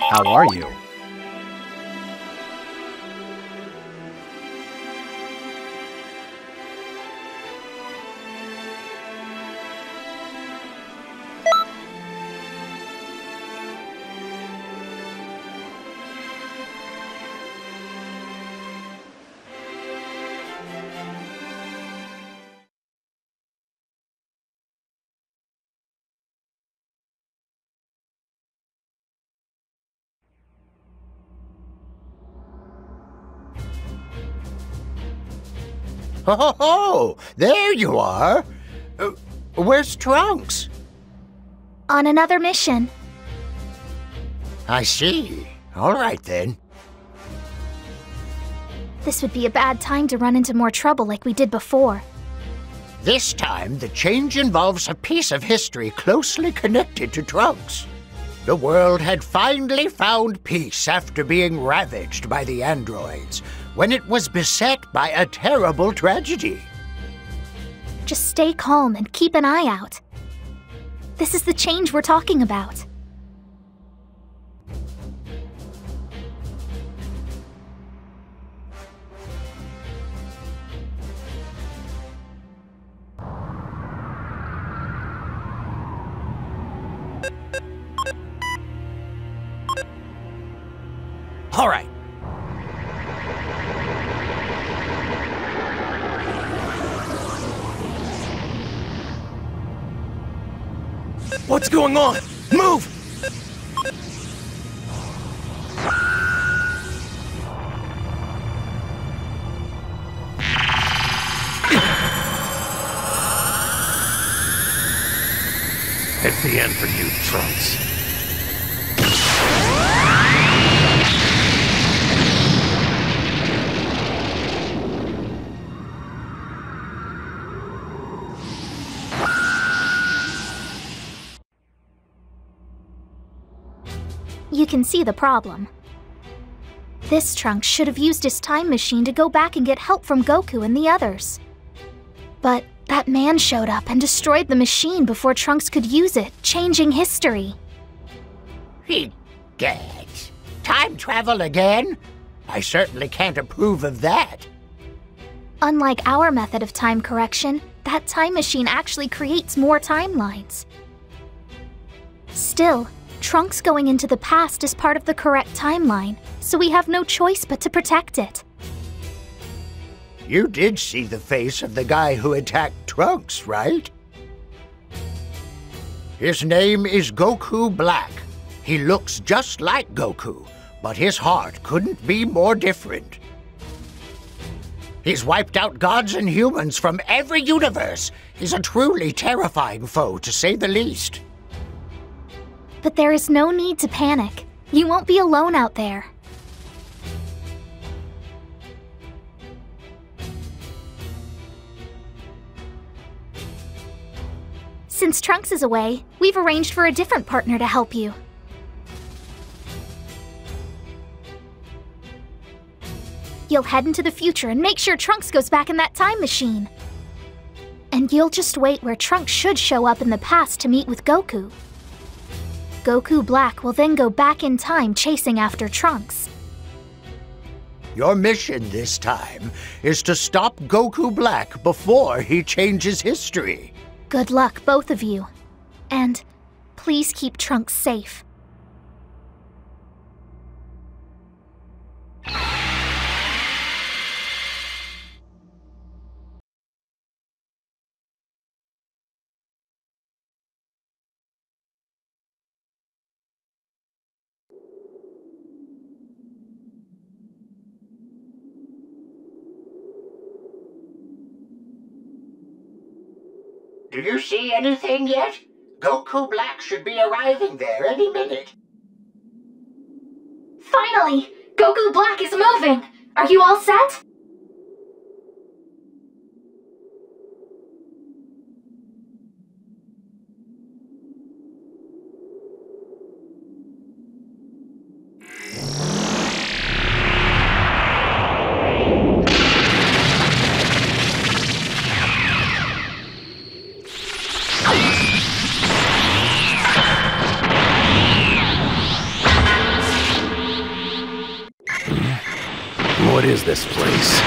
How are you? Oh, there you are. Where's Trunks? On another mission. I see. All right, then. This would be a bad time to run into more trouble like we did before. This time, the change involves a piece of history closely connected to Trunks. The world had finally found peace after being ravaged by the androids, when it was beset by a terrible tragedy. Just stay calm and keep an eye out. This is the change we're talking about. All right. What's going on? Move! It's the end for you, Trunks. You can see the problem. This Trunks should have used his time machine to go back and get help from Goku and the others. But that man showed up and destroyed the machine before Trunks could use it, changing history. Egad. Time travel again? I certainly can't approve of that. Unlike our method of time correction, that time machine actually creates more timelines. Still, Trunks going into the past is part of the correct timeline, so we have no choice but to protect it. You did see the face of the guy who attacked Trunks, right? His name is Goku Black. He looks just like Goku, but his heart couldn't be more different. He's wiped out gods and humans from every universe. He's a truly terrifying foe, to say the least. But there is no need to panic. You won't be alone out there. Since Trunks is away, we've arranged for a different partner to help you. You'll head into the future and make sure Trunks goes back in that time machine. And you'll just wait where Trunks should show up in the past to meet with Goku. Goku Black will then go back in time chasing after Trunks. Your mission this time is to stop Goku Black before he changes history. Good luck, both of you. And please keep Trunks safe. Do you see anything yet? Goku Black should be arriving there any minute. Finally! Goku Black is moving! Are you all set? What is this place?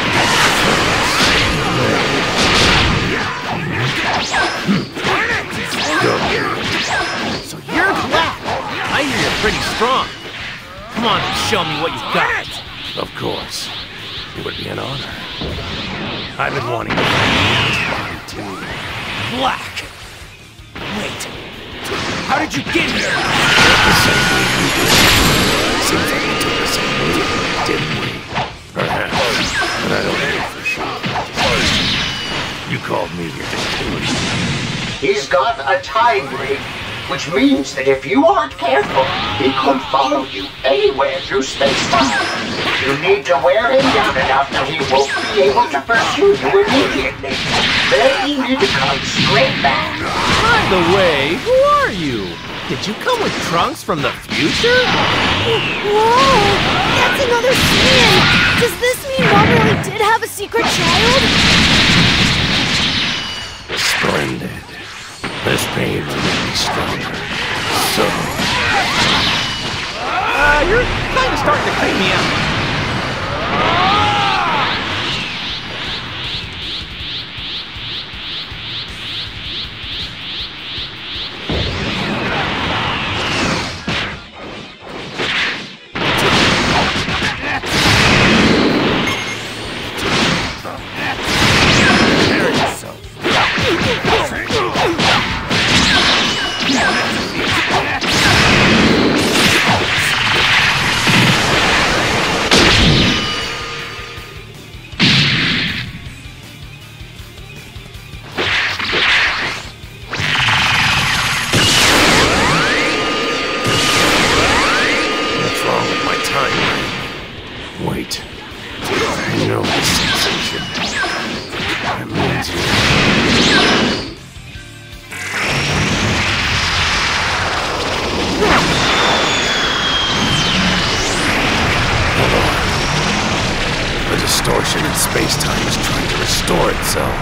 So you're Black. I hear you're pretty strong. Come on and show me what you've got. Of course. It would be an honor. I've been wanting to find this body too. Black. Wait. How did you get here? The same way you did. Seems like we took the same route, didn't we? Perhaps, but I don't know for sure. You called me here to kill him. He's got a time ring, which means that if you aren't careful, he could follow you anywhere through space-time. You need to wear him down enough that he won't be able to pursue you immediately. Then you need to come straight back. By the way, who are you? Did you come with Trunks from the future? Whoa! That's another Saiyan! Does this mean Mom really did have a secret child? Splendid. This pain will make me stronger. So... You're kind of starting to creep me out. Wait. I know this sensation. That means you... Hold on. The distortion in space-time is trying to restore itself.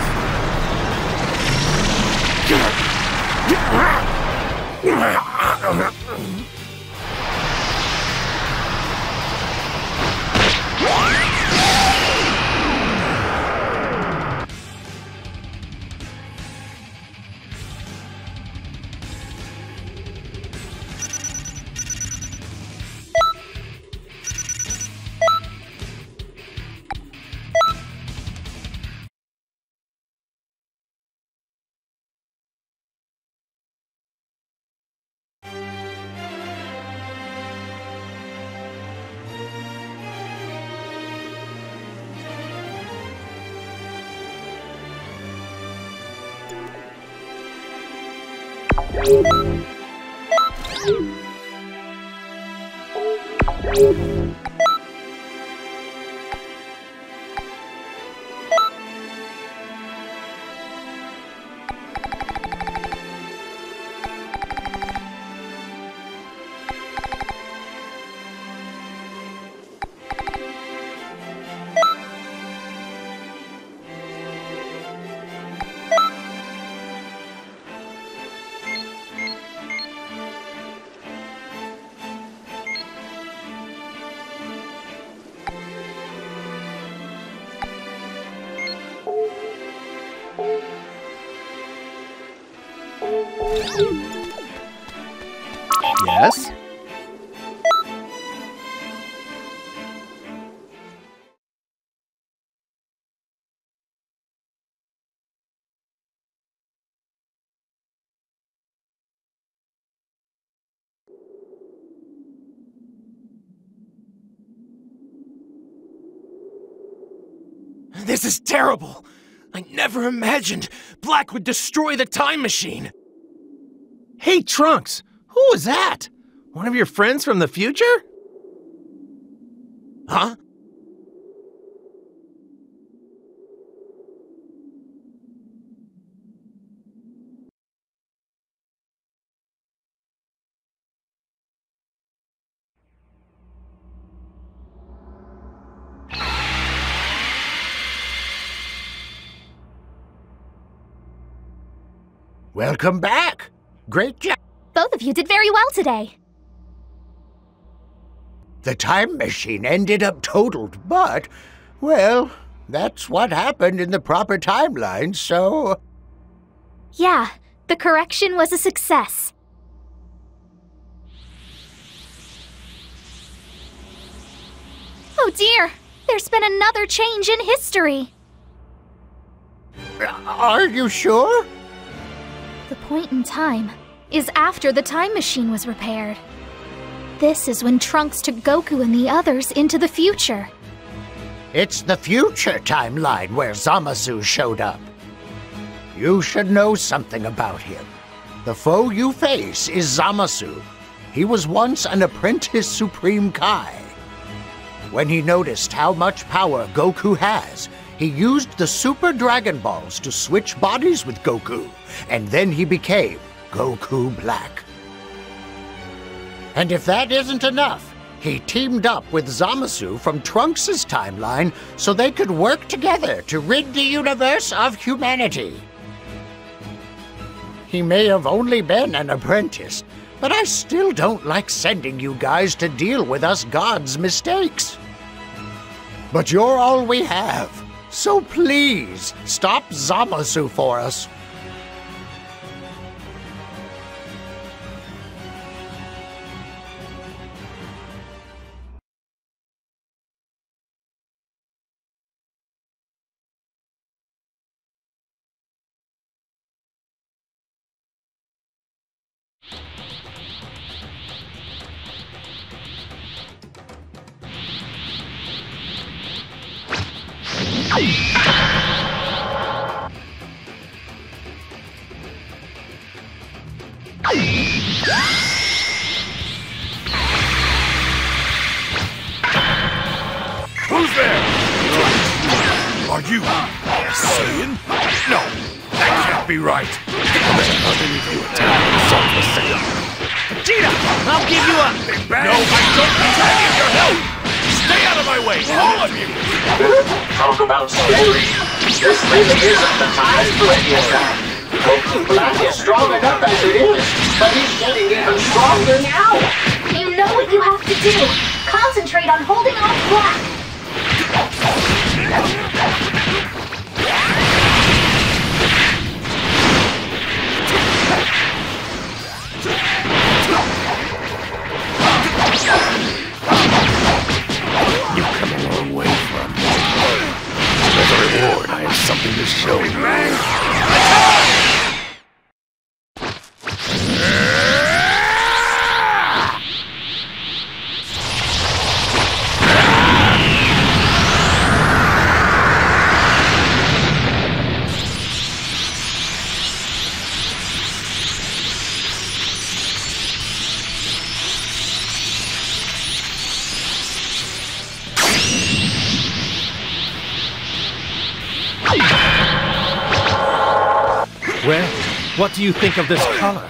Yes? This is terrible! I never imagined Black would destroy the time machine! Hey, Trunks! Who was that? One of your friends from the future? Huh? Welcome back. Great job. Both of you did very well today. The time machine ended up totaled, but Well, that's what happened in the proper timeline, so... Yeah, the correction was a success. Oh dear, there's been another change in history. Are you sure? The point in time is after the time machine was repaired. This is when Trunks took Goku and the others into the future. It's the future timeline where Zamasu showed up. You should know something about him. The foe you face is Zamasu. He was once an apprentice Supreme Kai. When he noticed how much power Goku has, he used the Super Dragon Balls to switch bodies with Goku, and then he became Goku Black. And if that isn't enough, he teamed up with Zamasu from Trunks' timeline so they could work together to rid the universe of humanity. He may have only been an apprentice, but I still don't like sending you guys to deal with us gods' mistakes. But you're all we have, so please stop Zamasu for us. Who's there? Are you Saiyan? No, that can't be right. How did you attack Super Saiyan? Vegeta, I'll give you up! No, I don't need any of your help! Stay out of my way, all of you! Talk about scary. This really isn't the time for any of that. Goku Black is strong enough as it is, but he's getting even stronger now. You know what you have to do. Concentrate on holding off Black. You've come a long way from me. As a reward, I have something to show you. Well, what do you think of this color?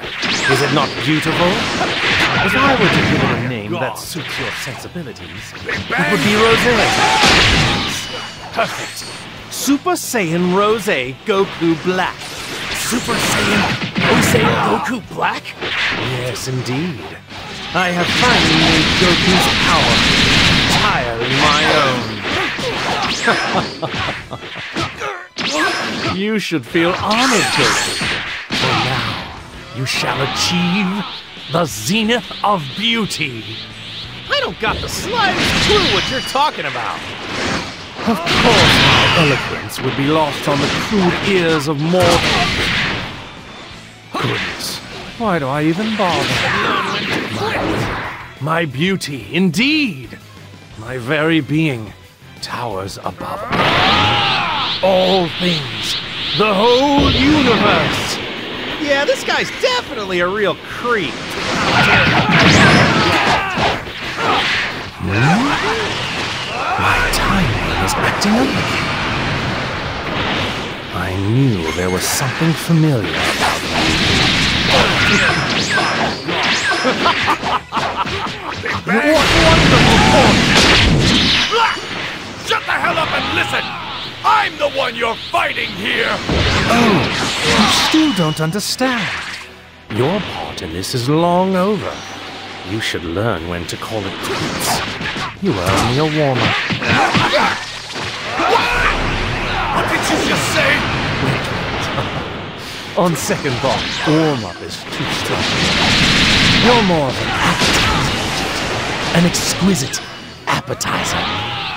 Is it not beautiful? If I were to give it a name that suits your sensibilities, it would be Rosé. Perfect. Super Saiyan Rosé Goku Black. Super Saiyan Rosé Goku Black? Yes, indeed. I have finally made Goku's power entirely my own. You should feel honored, Goku. For now, you shall achieve the zenith of beauty. I don't got the slightest clue what you're talking about. Of course, my eloquence would be lost on the crude ears of mortals. Goodness, why do I even bother? My beauty, indeed. My very being towers above all things, the whole universe. Yeah, this guy's definitely a real creep. My timeline is acting up again. I knew there was something familiar about me. What wonderful point! Shut the hell up and listen! I'm the one you're fighting here! Oh, you still don't understand. Your part in this is long over. You should learn when to call it quits. You are only a warm-up. What did you just say? On second thought, warm-up is too strong. You're more of an appetizer. An exquisite appetizer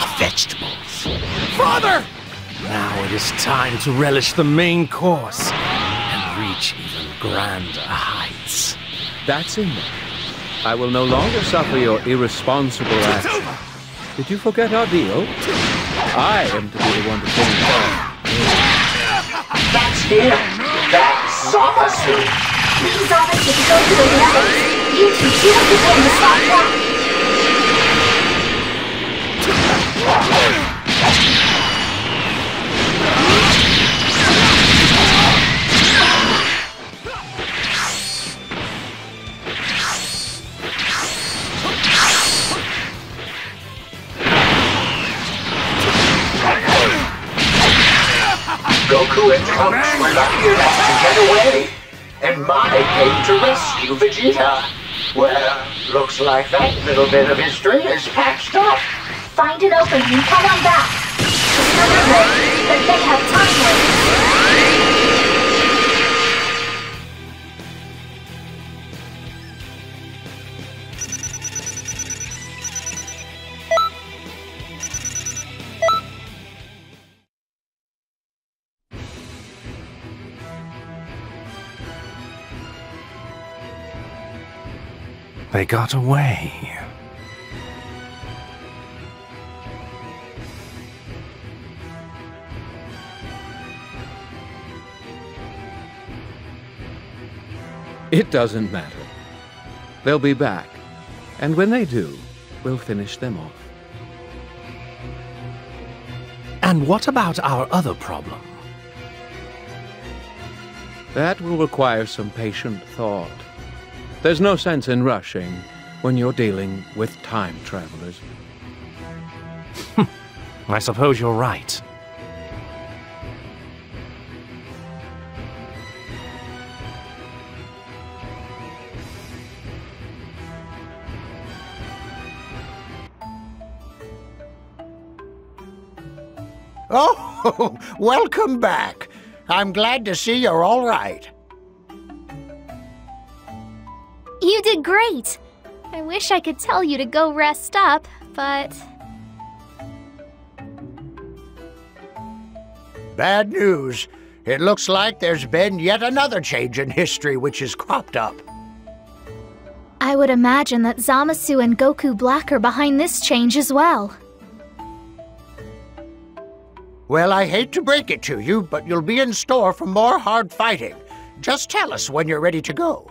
of vegetables. Father! Now it is time to relish the main course and reach even grander heights. That's enough. I will no longer suffer your irresponsible actions. Did you forget our deal? I am to be the one to finish off. That's him! That's Zamasu! Please, Zamasu, go to the others. You two do everything to stop that. Goku and Trunks were lucky enough to get away, and Mai came to rescue Vegeta. Well, looks like that little bit of history is patched up. Find an opening and come on back. Just remember that they have time limits. They got away. It doesn't matter. They'll be back. And when they do, we'll finish them off. And what about our other problem? That will require some patient thought. There's no sense in rushing when you're dealing with time travelers. I suppose you're right. Oh, welcome back. I'm glad to see you're all right. You did great. I wish I could tell you to go rest up, but... Bad news. It looks like there's been yet another change in history which has cropped up. I would imagine that Zamasu and Goku Black are behind this change as well. Well, I hate to break it to you, but you'll be in store for more hard fighting. Just tell us when you're ready to go.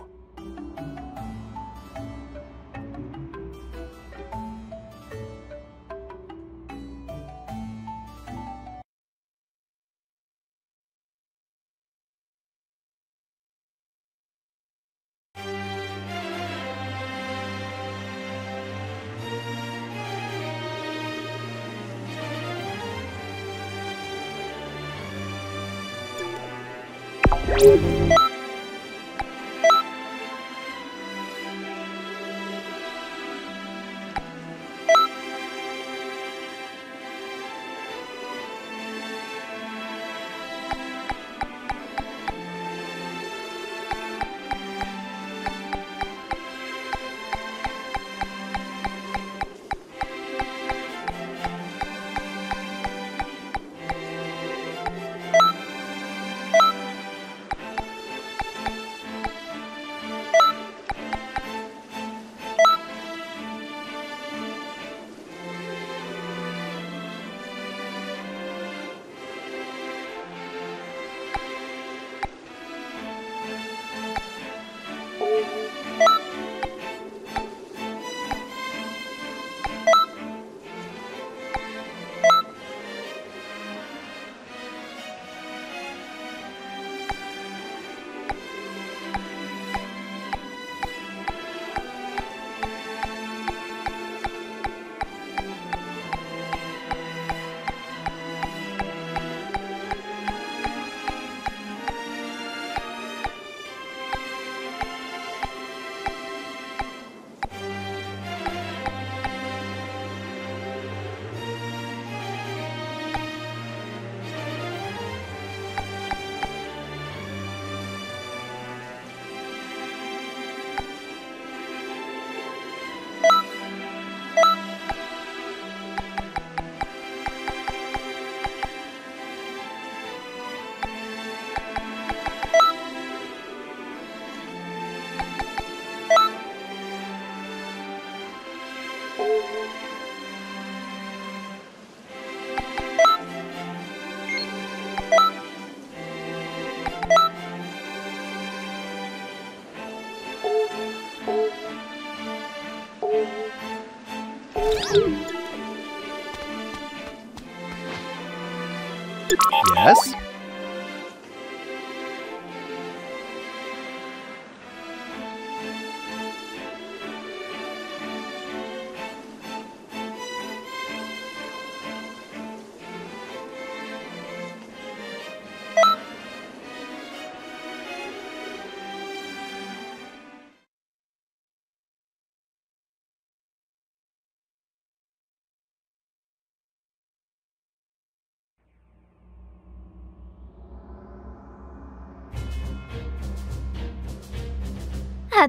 Yes?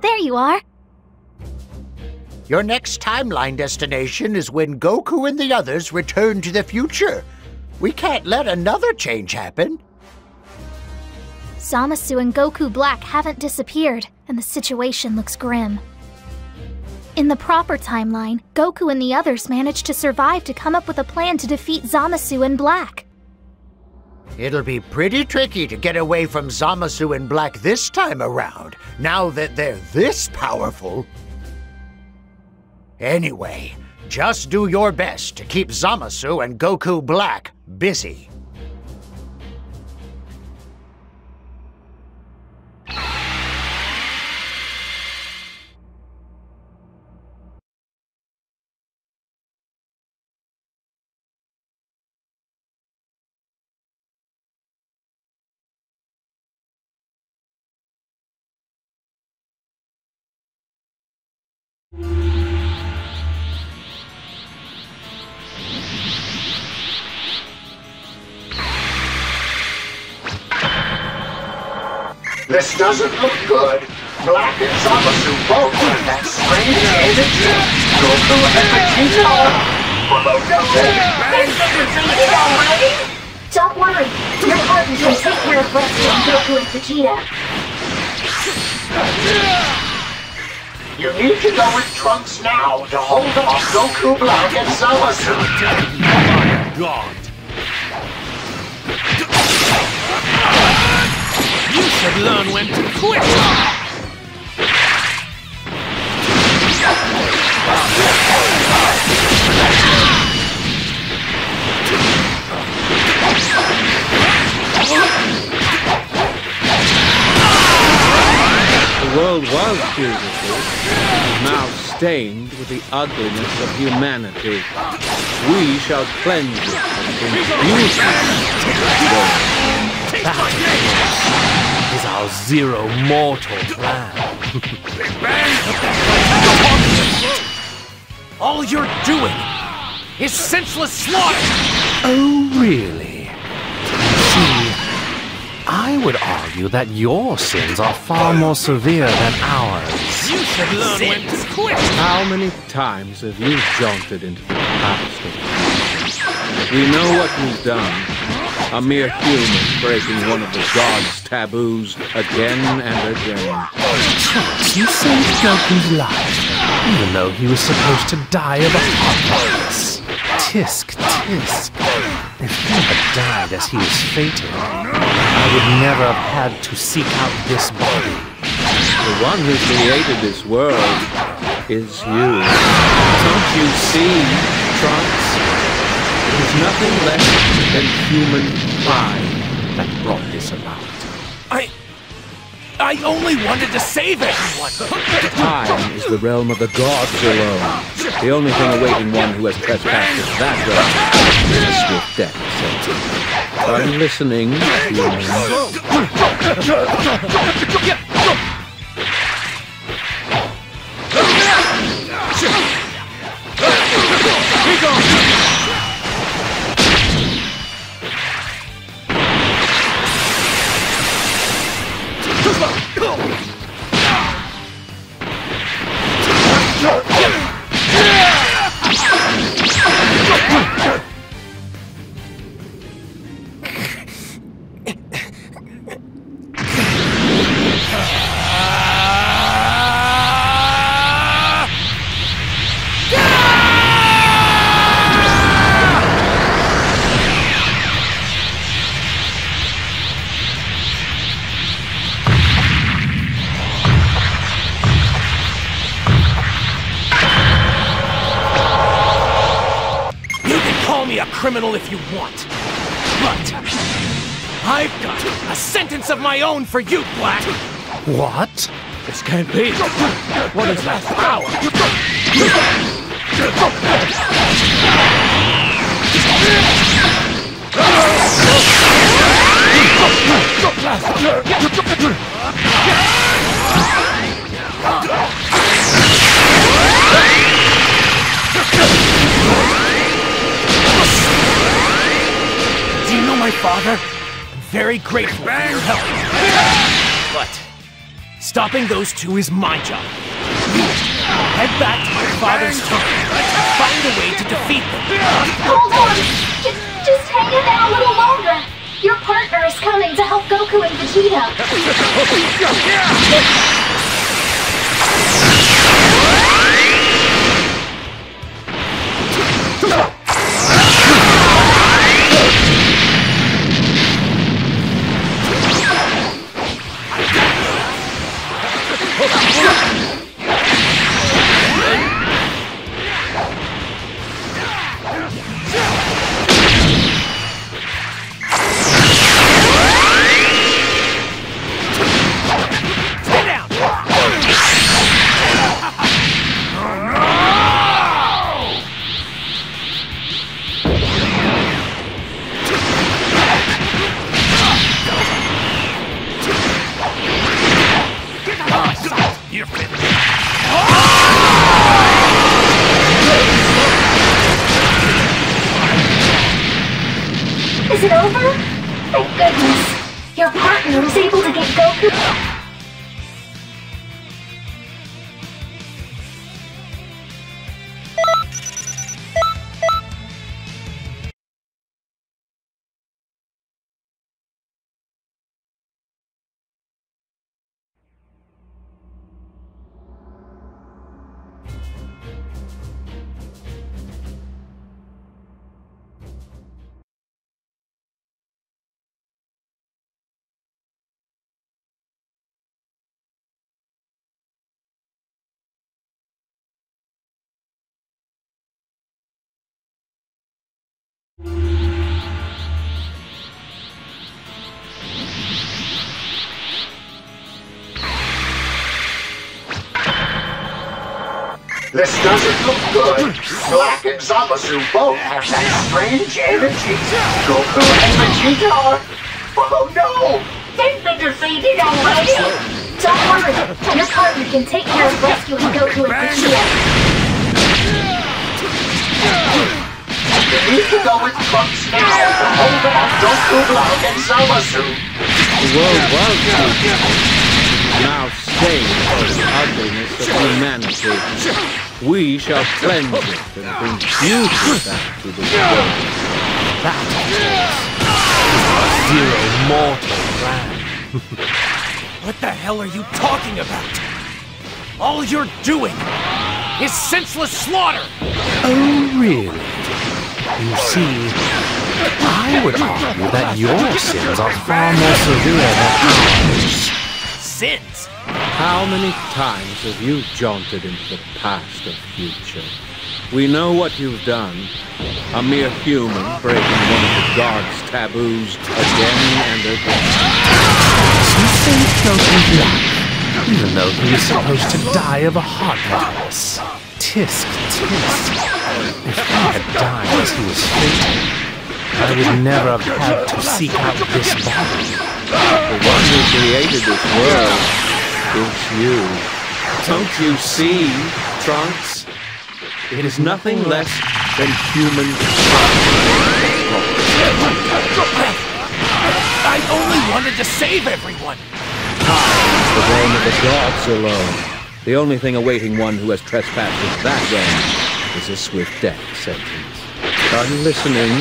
There you are. Your next timeline destination is when Goku and the others return to the future. We can't let another change happen. Zamasu and Goku Black haven't disappeared, and the situation looks grim. In the proper timeline, Goku and the others managed to survive to come up with a plan to defeat Zamasu and Black. It'll be pretty tricky to get away from Zamasu and Black this time around, now that they're this powerful. Anyway, just do your best to keep Zamasu and Goku Black busy. This doesn't look good. Black and Zamasu both have that strange energy. Goku and Vegeta. Don't worry, your partners will take care of rescuing Goku and Vegeta. You need to go with Trunks now to hold off Goku, Black, and Zamasu. My God! You should learn when to quit! The world was beautiful, now stained with the ugliness of humanity. We shall cleanse it in beauty. That is our zero mortal plan. All you're doing is senseless slaughter! Oh, really? See, I would argue that your sins are far more severe than ours. You should learn when to quit! How many times have you jaunted into the past? We know what we've done. A mere human breaking one of the gods' taboos again and again. Trunks, you saved Goku's life, even though he was supposed to die of a heart virus. Tisk, tisk. If he had died as he was fated, I would never have had to seek out this body. The one who created this world is you. Don't you see, Trunks? There's nothing less than human pride that brought this about. I only wanted to save everyone! Time is the realm of the gods alone. The only thing awaiting one who has trespassed is that realm is a swift death sentence. Are you listening, me a criminal if you want. But I've got a sentence of my own for you, Black! What? This can't be. What is that power? Do you know my father? I'm very grateful for your help. But stopping those two is my job. You head back to my father's tomb and find a way to defeat them. Hold on! Just hang in there a little longer! Your partner is coming to help Goku and Vegeta! Is it over? Thank goodness. Your partner was able to get Goku. This doesn't look good. Black and Zamasu both have that strange energy. Goku and Vegeta are... Oh no! They've been defeated already! Don't worry, your partner can take care of rescuing Goku and Vegeta. You need to go with Trunks now to hold off Goku, Black, and Zamasu. The world was now stained by the ugliness of humanity. We shall cleanse it and bring beauty back to the world. That is zero mortal plan. What the hell are you talking about? All you're doing is senseless slaughter! Oh, really? You see, I would argue that your sins are far more severe than ours. Sins? How many times have you jaunted into the past or future? We know what you've done. A mere human breaking one of the gods' taboos again and again. You saved Goku's life, even though he was supposed to die of a heart virus. Tisk, tisk. If he had died as he was fated, I would never have had to seek out this body. The one who created this world is you. Don't you see, Trunks? It is nothing less than human I only wanted to save everyone! the realm of the gods alone. The only thing awaiting one who has trespassed into that realm is a swift death sentence. Are you listening,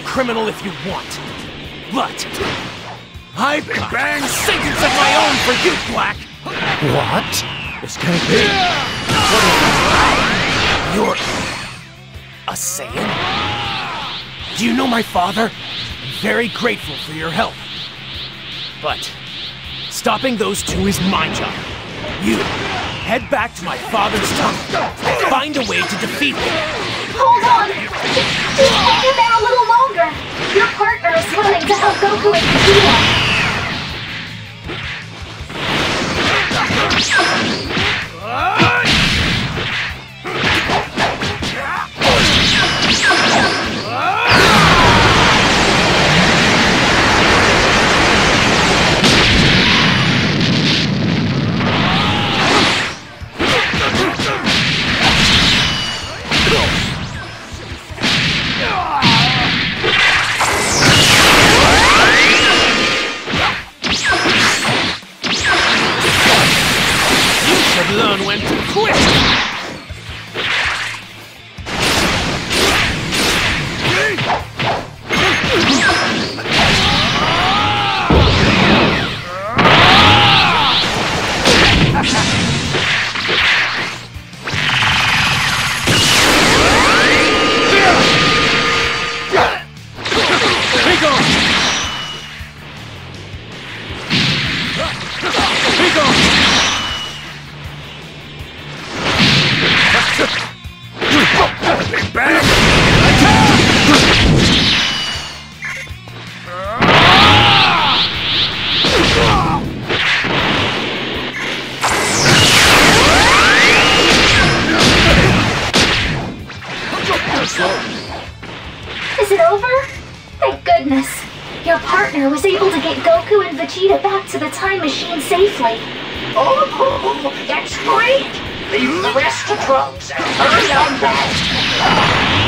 criminal if you want. But I've got a sentence of my own for you, Black! What? This can't be. What is it? You're a Saiyan? Do you know my father? I'm very grateful for your help. But stopping those two is my job. You head back to my father's tunnel and find a way to defeat him. Hold on! Just hang in there a little longer! Your partner is willing to help Goku and Vegeta! Learn when to quit! Be gone! Be gone! Is it over? Thank goodness. Your partner was able to get Goku and Vegeta back to the time machine safely. Oh, that's great! Leave the rest to Trunks and hurry on back!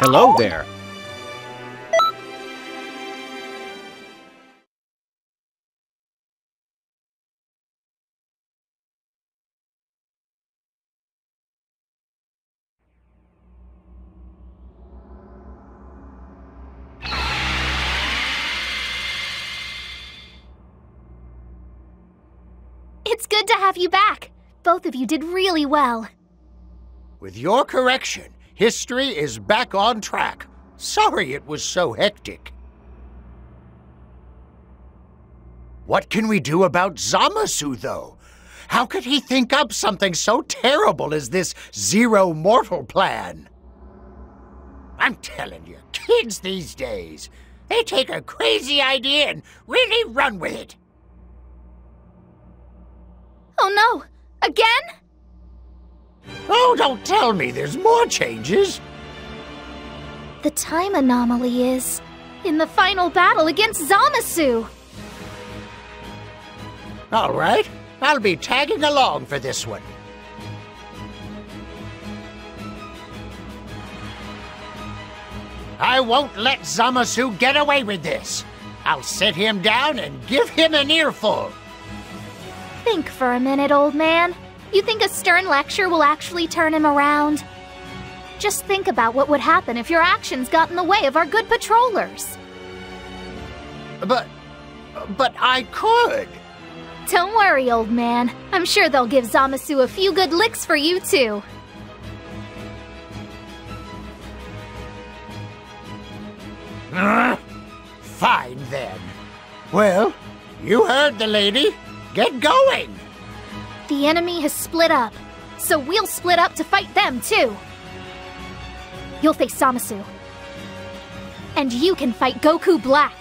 Hello there. It's good to have you back. Both of you did really well. With your correction, history is back on track. Sorry it was so hectic. What can we do about Zamasu, though? How could he think up something so terrible as this Zero Mortal plan? I'm telling you, kids these days, they take a crazy idea and really run with it. Oh no! Again? Oh, don't tell me there's more changes. The time anomaly is in the final battle against Zamasu. All right, I'll be tagging along for this one. I won't let Zamasu get away with this. I'll sit him down and give him an earful. Think for a minute, old man. You think a stern lecture will actually turn him around? Just think about what would happen if your actions got in the way of our good patrollers. But I could. Don't worry, old man. I'm sure they'll give Zamasu a few good licks for you, too. Fine, then. Well, you heard the lady. Get going! The enemy has split up, so we'll split up to fight them, too. You'll face Zamasu. And you can fight Goku Black.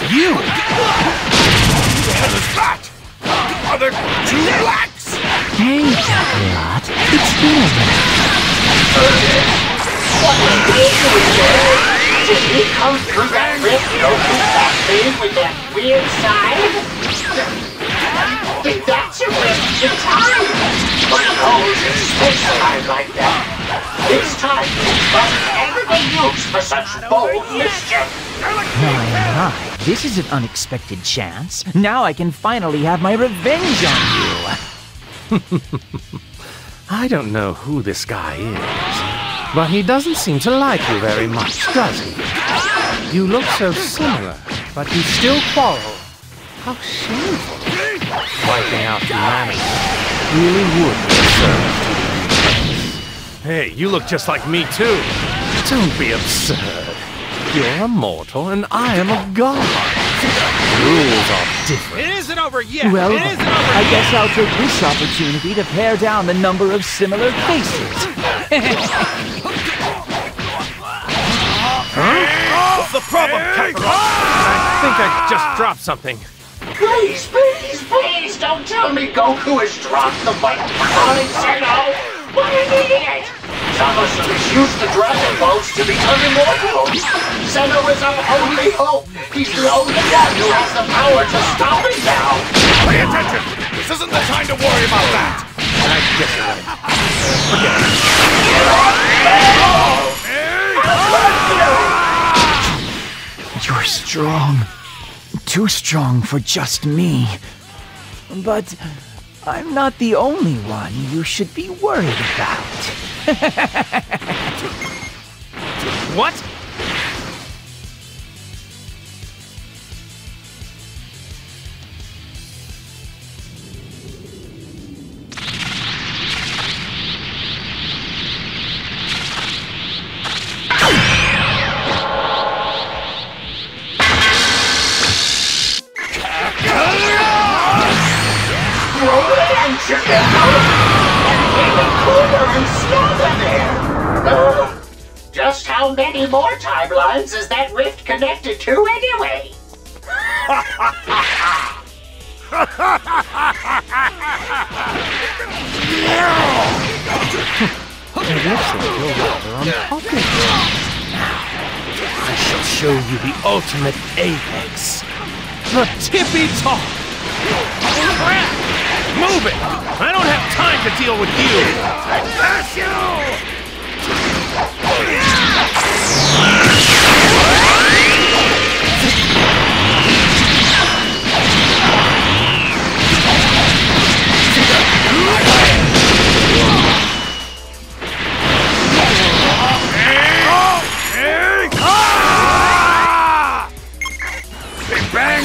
You! Who the hell is that? Are there two blacks? Hey, Lot. It's Xenoverse. What was Goku doing? Did he come through that rift Goku backstage with that weird side? Think that's a rift in time? But no, it's space time like that. This time, must ever be used for such bold mischief. My. This is an unexpected chance. Now I can finally have my revenge on you. I don't know who this guy is, but he doesn't seem to like you very much, does he? You look so similar, but you still quarrel. How shameful. Wiping out humanity really would be a service to you. Hey, you look just like me too. Don't be absurd. You're a mortal and I am a god. Rules are different. It isn't over yet. Well, I guess I'll take this opportunity to pare down the number of similar faces. Huh? What's the problem, Kakarot? I think I just dropped something. Please, please, please, don't tell me Goku has dropped the button for calling Zeno. What an idiot! Zamasu has used the Dragon Balls to become immortal. Zeno is our only hope. He's the only one who has the power to stop him now. Pay attention! This isn't the time to worry about that. I guess you're right. You're strong. Too strong for just me. But I'm not the only one you should be worried about. What? Just how many more timelines is that rift connected to anyway? I shall show you the ultimate apex. The tippy top. Crap! Move it! I don't have time to deal with you! I got you! Big bang!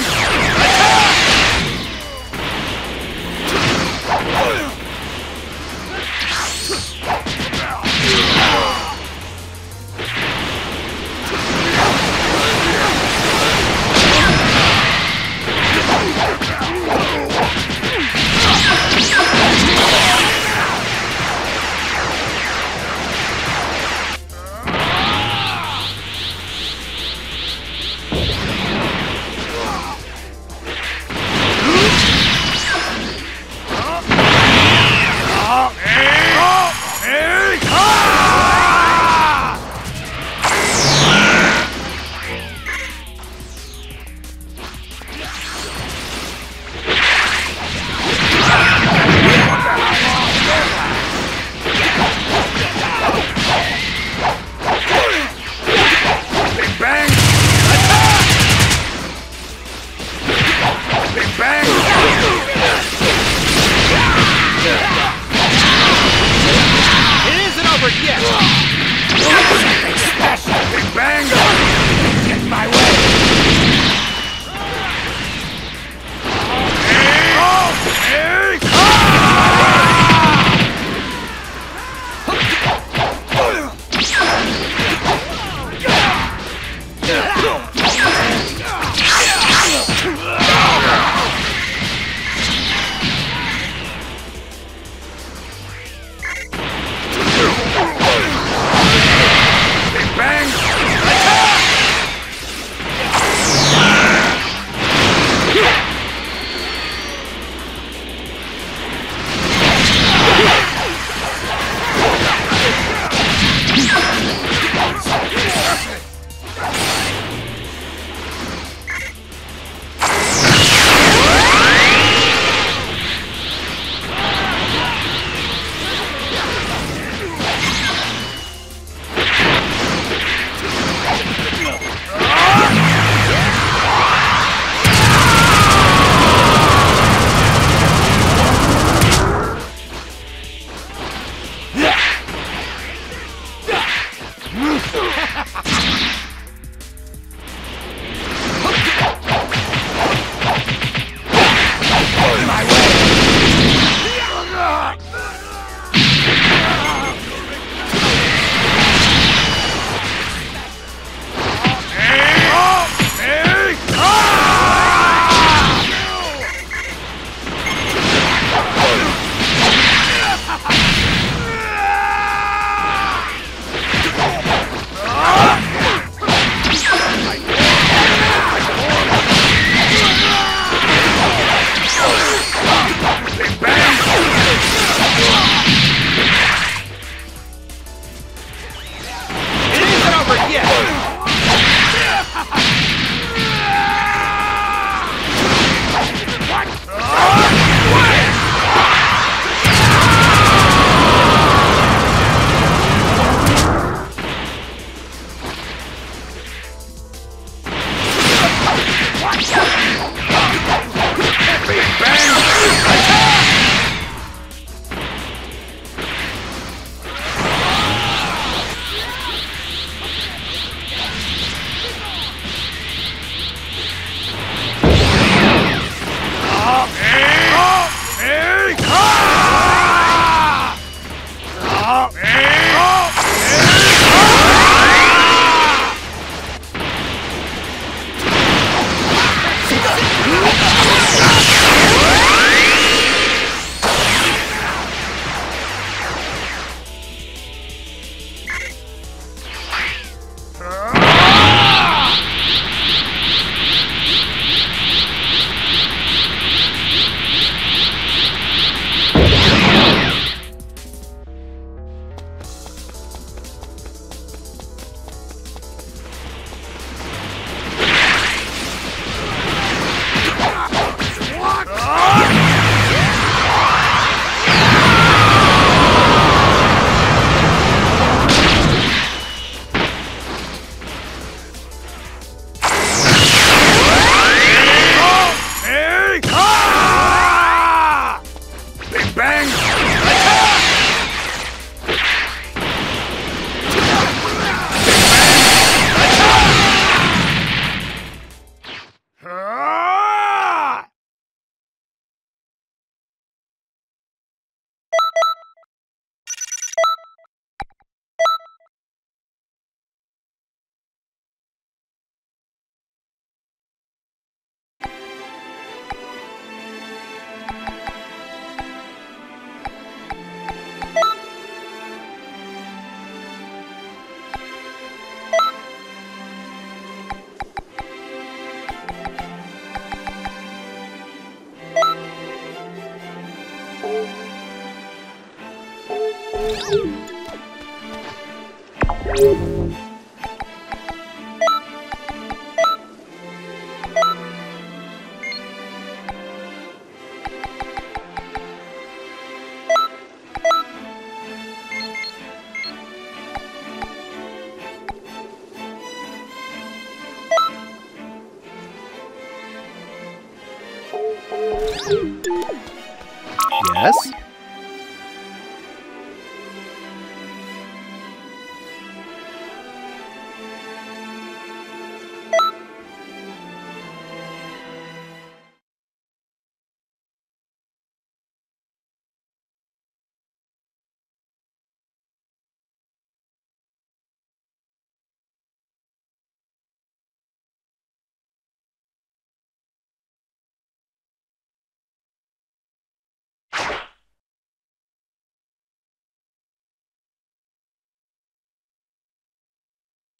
Yes?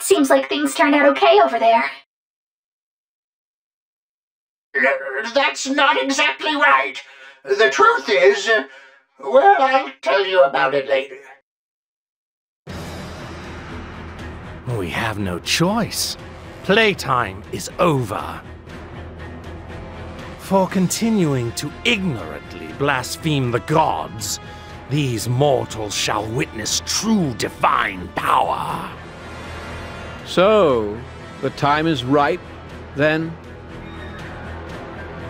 Seems like things turned out okay over there. That's not exactly right. The truth is, well, I'll tell you about it later. We have no choice. Playtime is over. For continuing to ignorantly blaspheme the gods, these mortals shall witness true divine power. So, the time is ripe, then?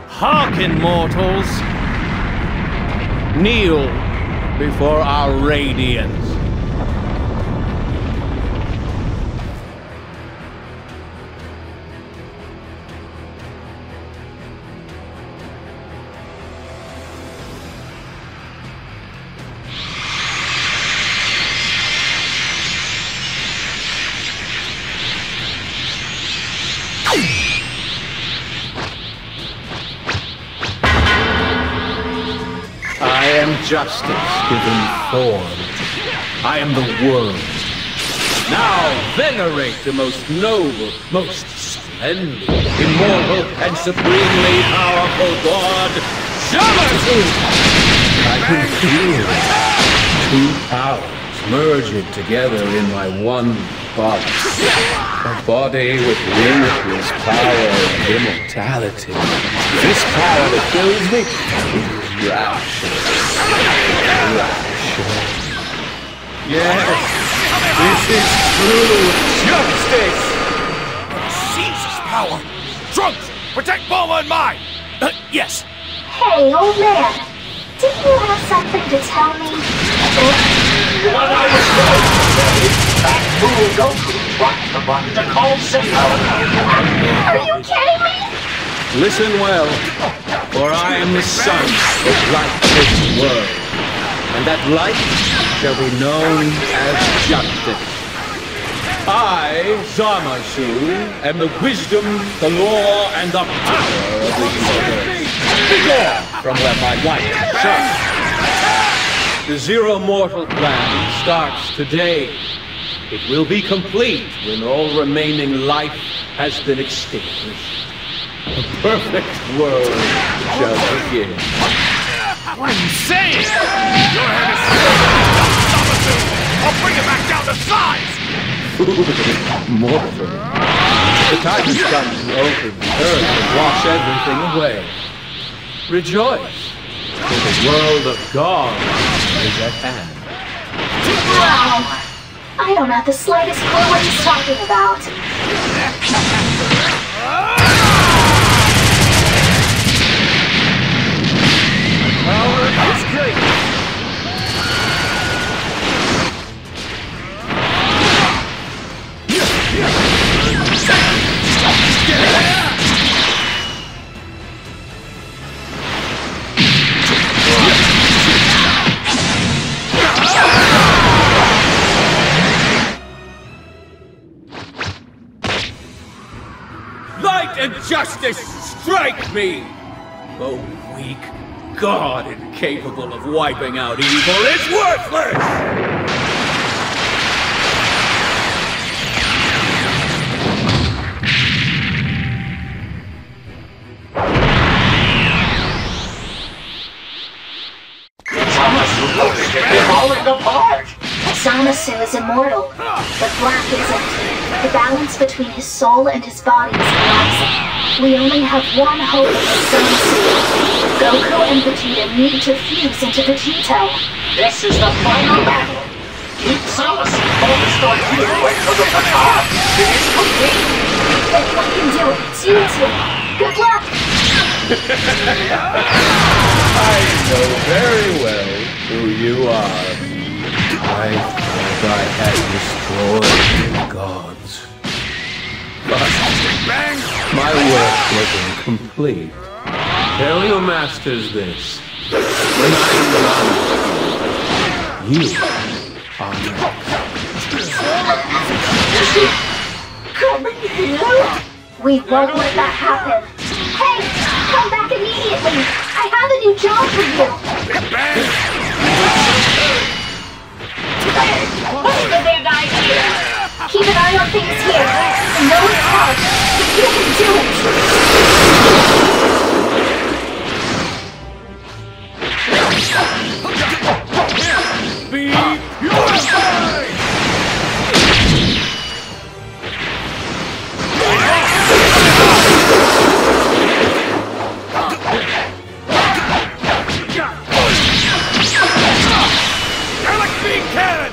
Hearken, mortals! Kneel before our radiance. I am justice given form. I am the world. Now venerate the most noble, most splendid, immortal, and supremely powerful god, Xenoverse! I can feel two powers merging together in my one body. A body with limitless power and immortality. This power that fills me is rapture. Yes, this is true justice! Seize his power! Trunks, protect Bulma and mine! Yes. Hey, old man. Didn't you have something to tell me? What I was going to say, that fool Goku dropped the button to call Sinnoh. Are you kidding me? Listen well, for I am the sun that lights this world, and that light shall be known as justice. I, Zamasu, am the wisdom, the law, and the power of the universe. Begone from where my light shines. The Zero Mortal plan starts today. It will be complete when all remaining life has been extinguished. A perfect world shall begin. What are you saying? Your head is Zamasu! I'll bring it back down to size! Mortal. The time has come to open the earth and wash everything away. Rejoice, for the world of God is at hand. Wow. I don't have the slightest clue what he's talking about. Power is great. Light and justice strike me! The weak god incapable of wiping out evil is worthless! Zamasu looks to be falling apart. is immortal, but Black isn't. The balance between his soul and his body is collapsing. We only have one hope in this zone. Goku and Vegeta need to fuse into Vegito. This is the final battle. Keep Zamasu focused on you until the baton is complete. If one can do it, it's you two. Good luck! I know very well who you are. I thought I had destroyed the gods. But my work was incomplete. Tell your masters this. When I am done, you are next. Coming here? We won't let that happen. Hey! Come back immediately! I have a new job for you! What's the big idea? Keep an eye on things here. I know it's hard, but you can do it! Be purified! Galaxy cannon!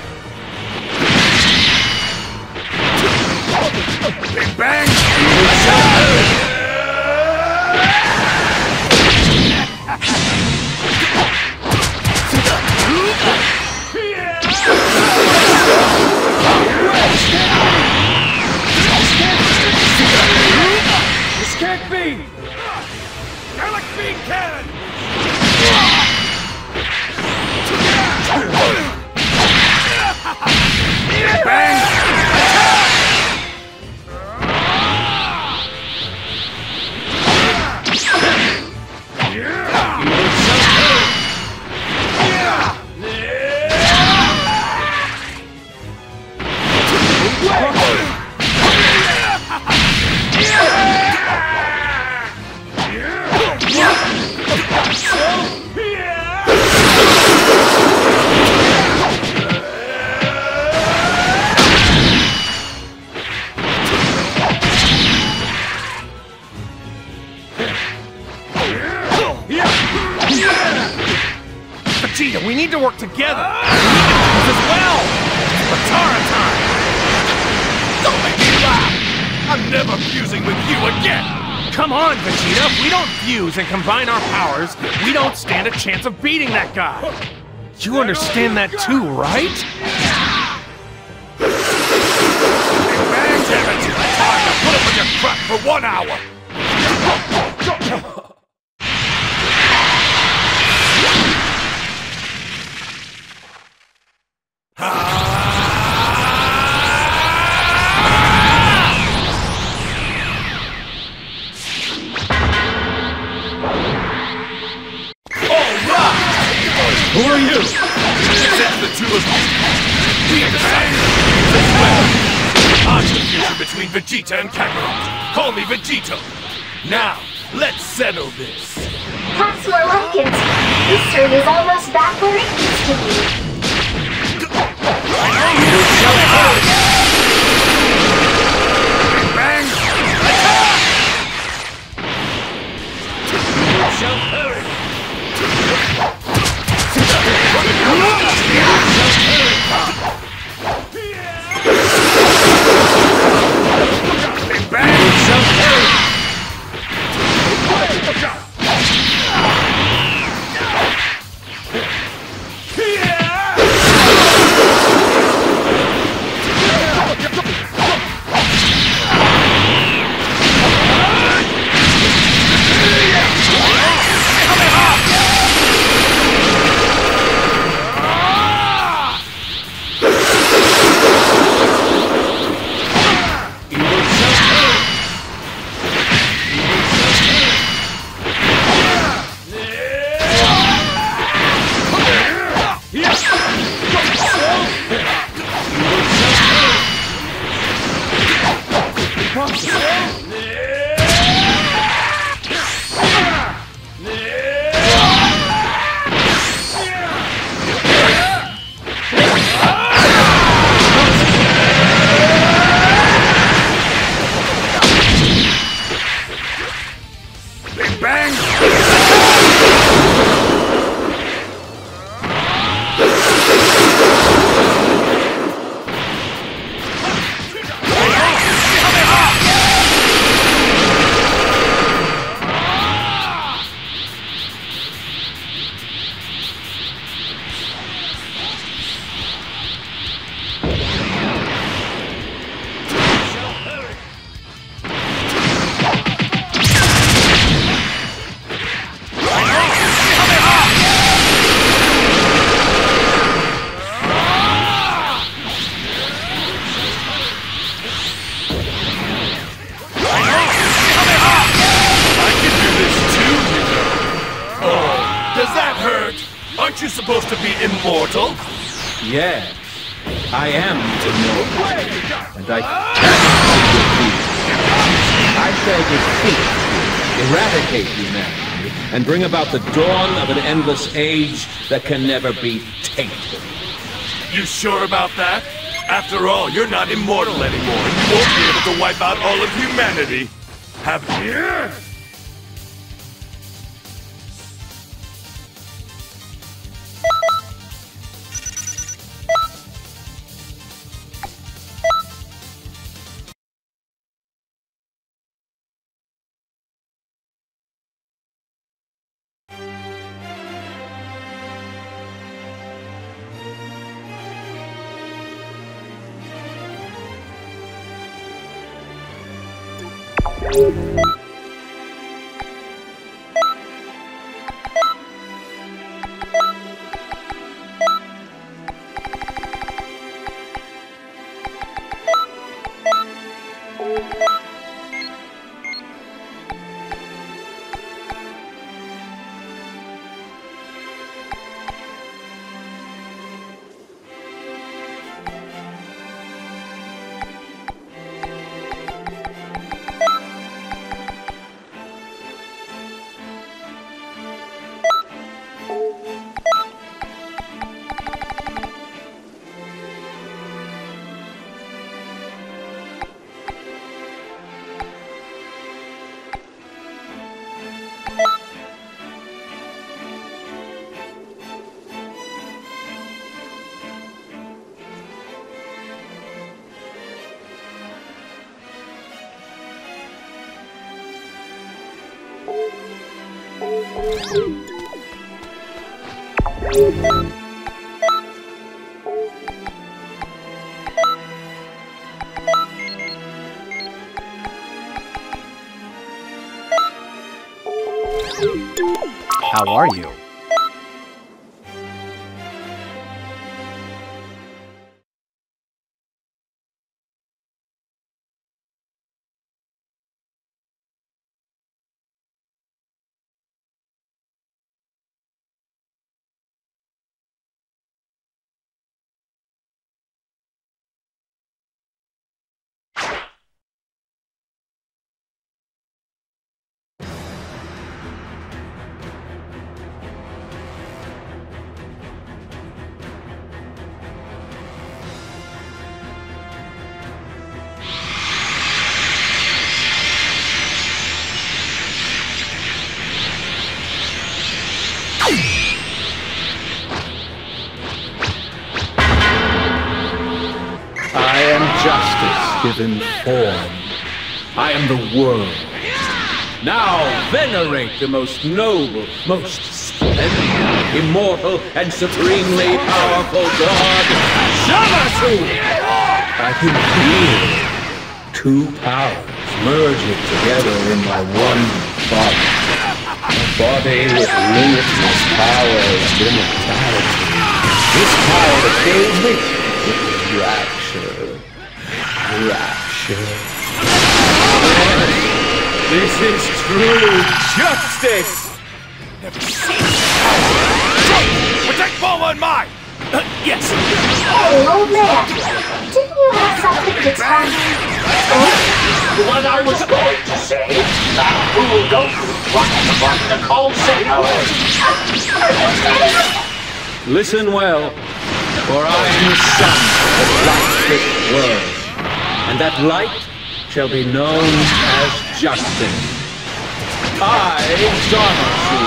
Big bang! This can't be! Galaxy cannon! Bang! Vegeta, we need to work together! We need to fuse as well! Batara time! Don't make me laugh! I'm never fusing with you again! Come on, Vegeta! If we don't fuse and combine our powers, we don't stand a chance of beating that guy! You understand that too, right? Big bang, damn it! It's hard to put up with your crap for 1 hour! Who are you? That's the two of you! We have decided as well! I'm the future between Vegeta and Kakarot! Call me Vegito! Now, let's settle this! That's more like it. History is almost back where it used to be. Bang! Aren't you supposed to be immortal? Yes, I am immortal, and I cannot defeat. I shall defeat, eradicate humanity, and bring about the dawn of an endless age that can never be tainted. You sure about that? After all, you're not immortal anymore. You won't be able to wipe out all of humanity. Have you? How are you? I am justice given form. I am the world. Now venerate the most noble, most splendid, immortal, and supremely powerful God, Zamasu! I can feel two powers merging together in my one body. A body with limitless power and immortality. This power fills me with rapture. Rapture. This is true justice! Never seen it. Protect Bulma and mine! Yes! Hey, old man! Didn't you have something to tell me? What I was going to say, that fool Goku tried to run the cold Xenoverse. Listen well, for I am the sun that lights this world, and that light shall be known as justice. I, Zamasu,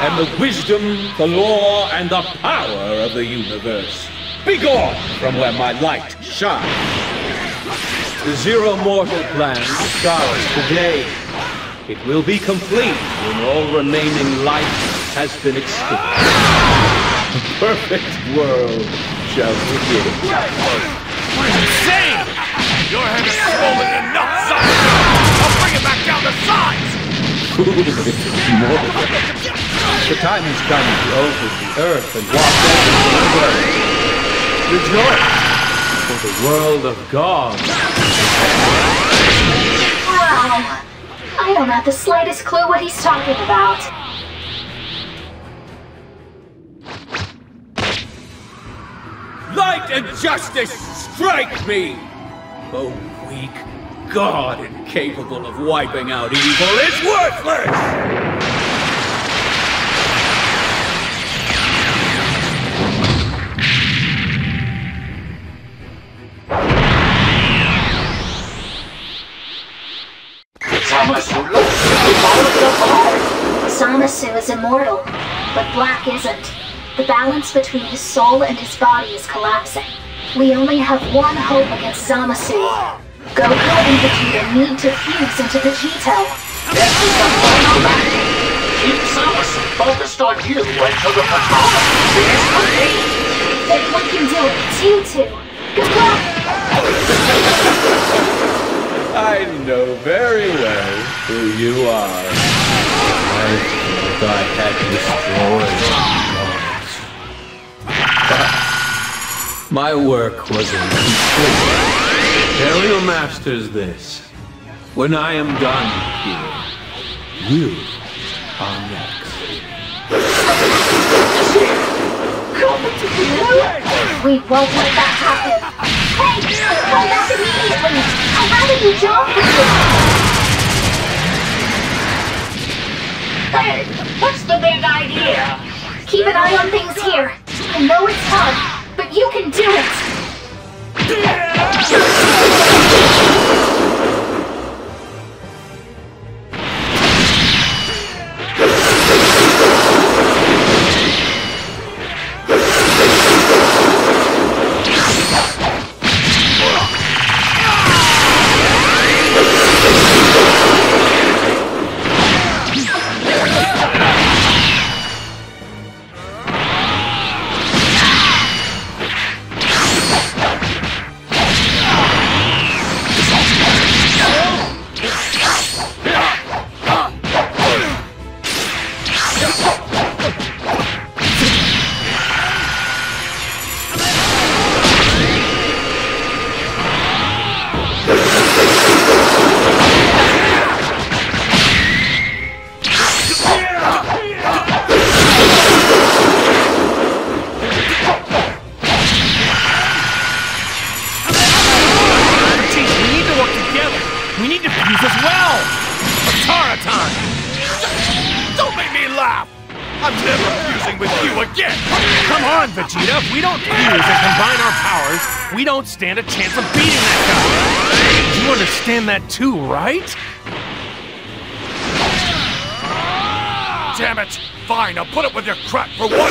am the wisdom, the law, and the power of the universe. Begone from where my light shines. The Zero Mortal plan starts today. It will be complete when all remaining life has been extinguished. A perfect world shall begin. We're insane! Your head is swollen enough, son! I'll bring it back down to size! The time has come to open the earth and walk over the world. Rejoice, for the world of God. Wow. I don't have the slightest clue what he's talking about. and justice strike me! A weak god incapable of wiping out evil is worthless! Zamasu is immortal, but Black isn't. The balance between his soul and his body is collapsing. We only have one hope against Zamasu. Goku and Vegeta need to fuse into Vegito. This is the final battle. Keep Zamasu focused on you until the Patama is complete. If anyone can do it, it's you two. Good luck! I know very well who you are. I thought I had destroyed gods. But my work was incomplete. Tell your masters this. When I am done here, you are next. We won't let that happen. Hey, come back immediately! I have a new job for you! Hey, what's the big idea? Keep an eye on things here. I know it's hard, but you can do it! I'm never fusing with you again! Come on, Vegeta! If we don't fuse and combine our powers, we don't stand a chance of beating that guy! You understand that too, right? Damn it! Fine, I'll put up with your crap for 1 hour!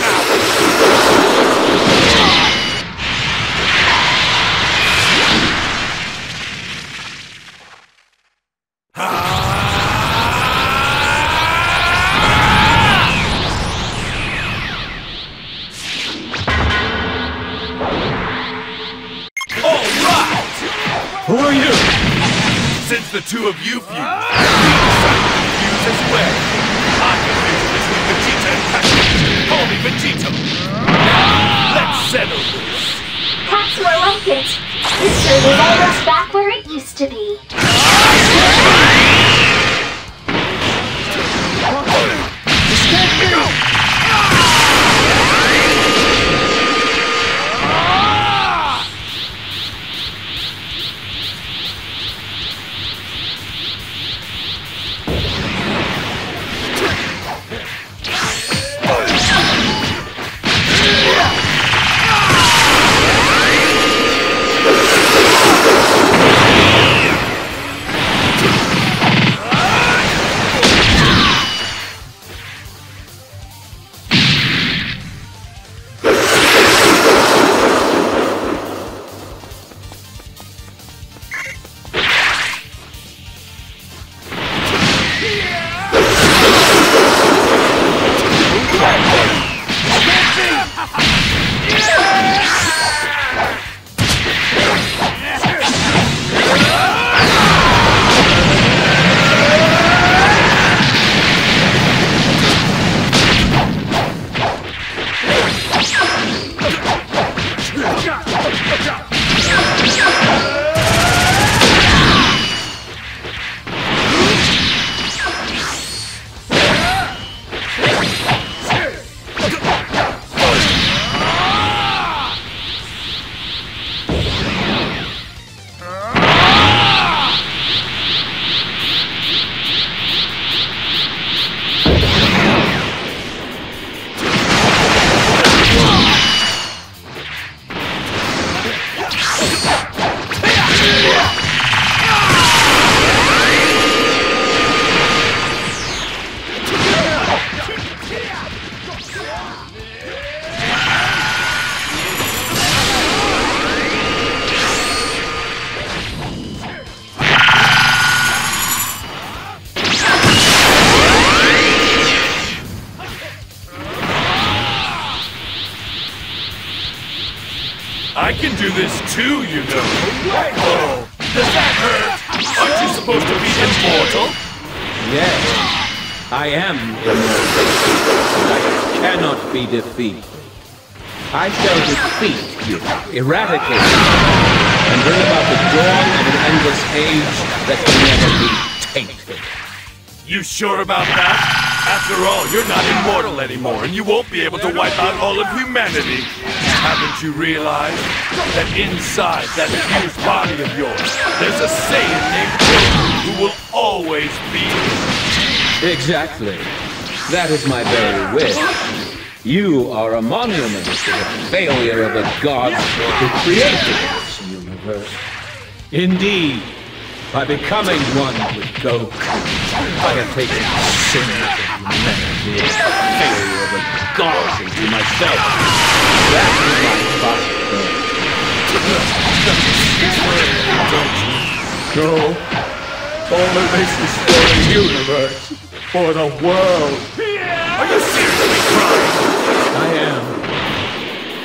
Who are you? Since the two of you fused, we decided to fuse as well. I can fuse between Vegeta and Kakarot. Call me Vegito. Now, let's settle this. That's more like it. History is almost back where it used to be. can do this too, you know. Oh, does that hurt? Aren't you supposed to be immortal? Yes, I am immortal, and I cannot be defeated. I shall defeat you, eradicate you, and bring about the dawn of an endless age that can never be tainted. You sure about that? After all, you're not immortal anymore, and you won't be able to wipe out all of humanity. Haven't you realized that inside that fused body of yours, there's a Saiyan named Goku who will always be? Exactly. That is my very wish. You are a monument to the failure of the gods who created this universe. Indeed, by becoming one with Goku, I have taken the sin of humanity and the failure of the gods into myself. That is my final goal. No, all of this is for the universe, for the world. Are you seriously crying? I am,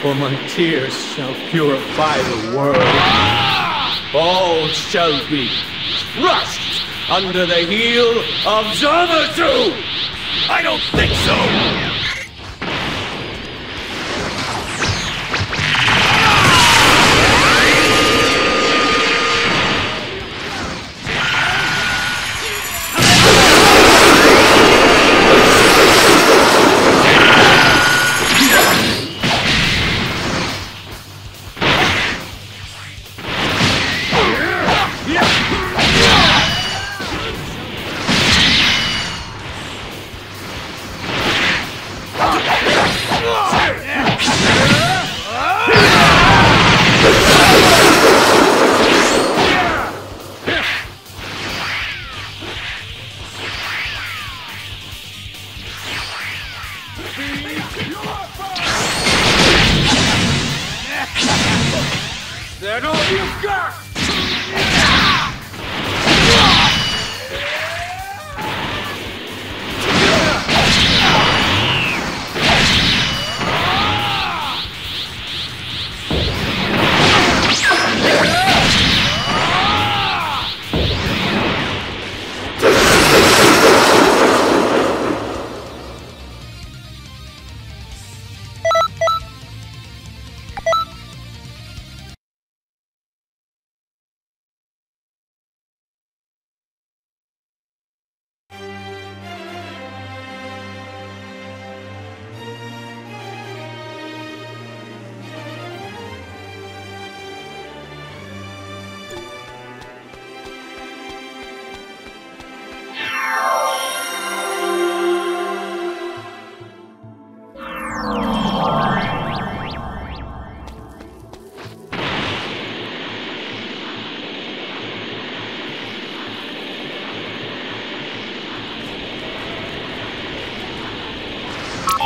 for my tears shall purify the world. All shall be crushed under the heel of Zamasu! I don't think so! That all you've got!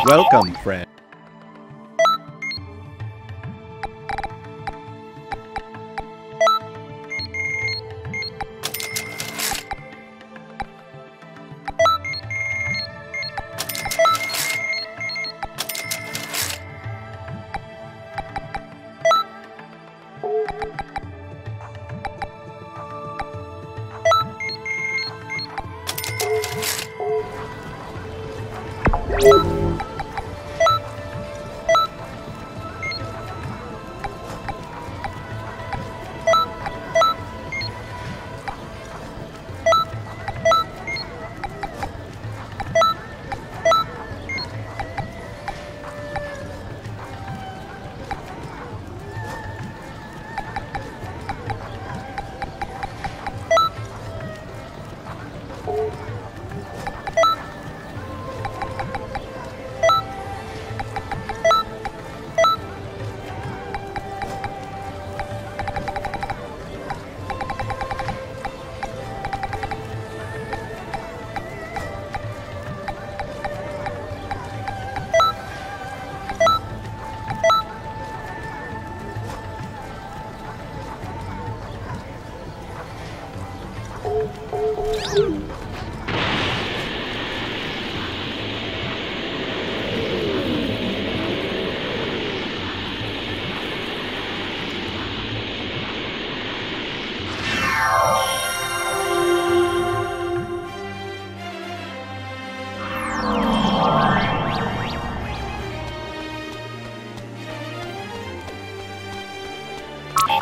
Welcome, friend.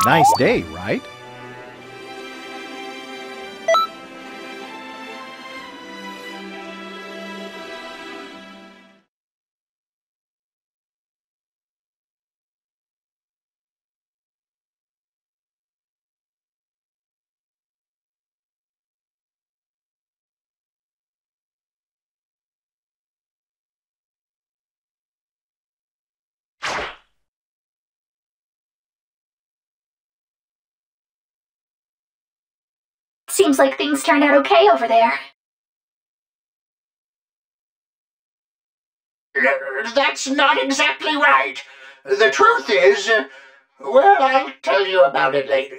nice day, right? Seems like things turned out okay over there. That's not exactly right. The truth is, well, I'll tell you about it later.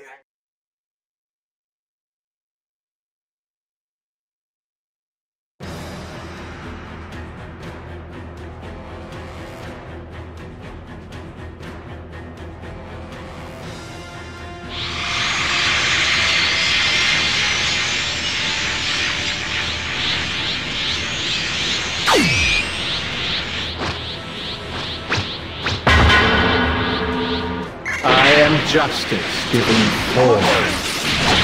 I am justice given form.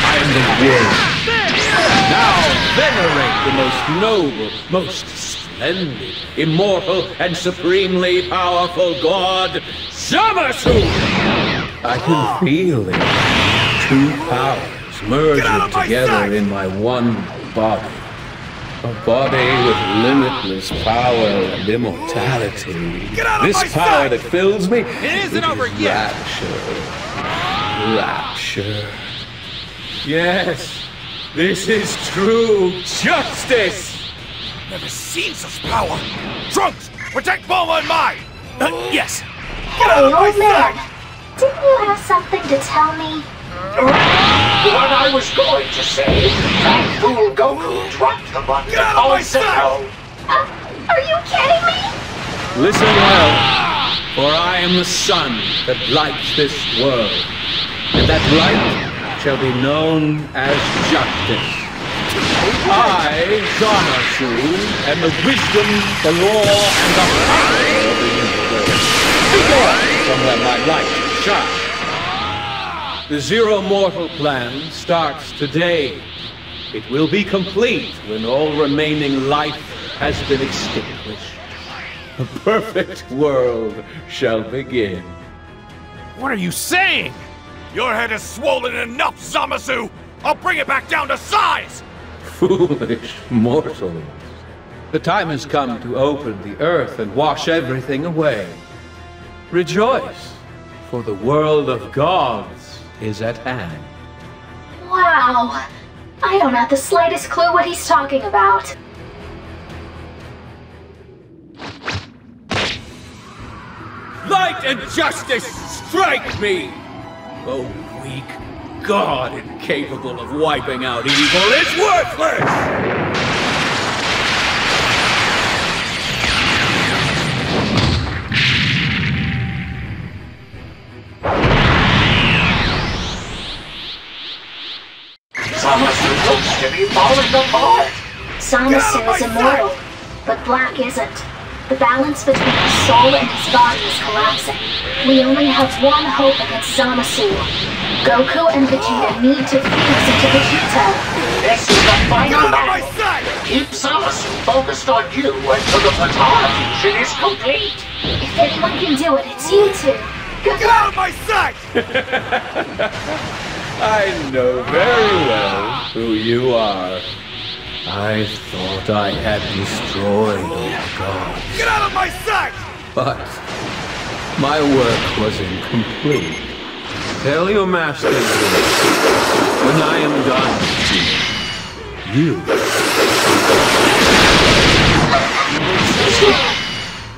I am the will. Now venerate the most noble, most splendid, immortal, and supremely powerful god, Zamasu! I can feel it. Two powers merging together in my one body. A body with limitless power and immortality. This power that fills me, It isn't over yet! Rapture. Yes, this is true justice! Never seen such power! Trunks, protect Bulma and Mai! Yes. Hey, old man! Didn't you have something to tell me? What I was going to say, that fool Goku dropped the button to call Zeno. Are you kidding me? Listen well, for I am the sun that lights this world, and that light shall be known as justice. I, Zamasu, am the wisdom, the law, and the power of the universe. Begone from where my light shines. The Zero Mortal plan starts today. It will be complete when all remaining life has been extinguished. A perfect world shall begin. What are you saying? Your head is swollen enough, Zamasu! I'll bring it back down to size! Foolish mortals. The time has come to open the earth and wash everything away. Rejoice, for the world of gods is at hand. Wow. I don't have the slightest clue what he's talking about. Light and justice strike me! A weak god incapable of wiping out evil is worthless! Zamasu looks to be falling apart. Zamasu is immortal, but Black isn't. The balance between his soul and his body is collapsing. We only have one hope against Zamasu. Goku and Vegeta need to fuse into Vegito. This is the final battle. Keep Zamasu focused on you until the Patara fusion is complete. If anyone can do it, it's you two. Good Get luck! out of my sight! I know very well who you are. I thought I had destroyed all gods. Get out of my sight! But my work was incomplete. Tell your master this. When I am done, you.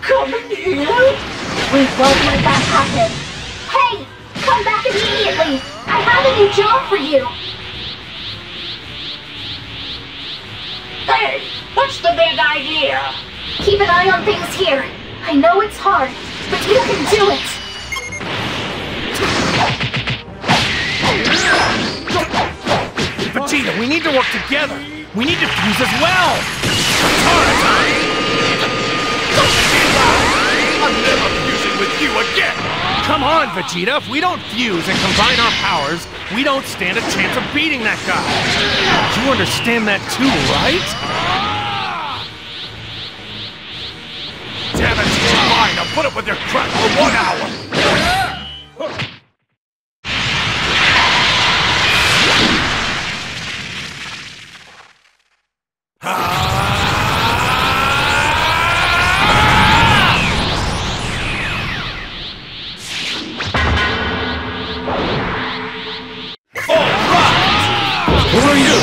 Come in here. We won't let that happen. Hey! Come back immediately! I have a new job for you! Hey, what's the big idea? Keep an eye on things here. I know it's hard, but you can do it! Vegeta, we need to work together. We need to fuse as well. Katara time! I'm never using with you again! Come on, Vegeta. If we don't fuse and combine our powers, we don't stand a chance of beating that guy. You understand that too, right? Damn it, fine. I'll put up with your crap for 1 hour. Who are you?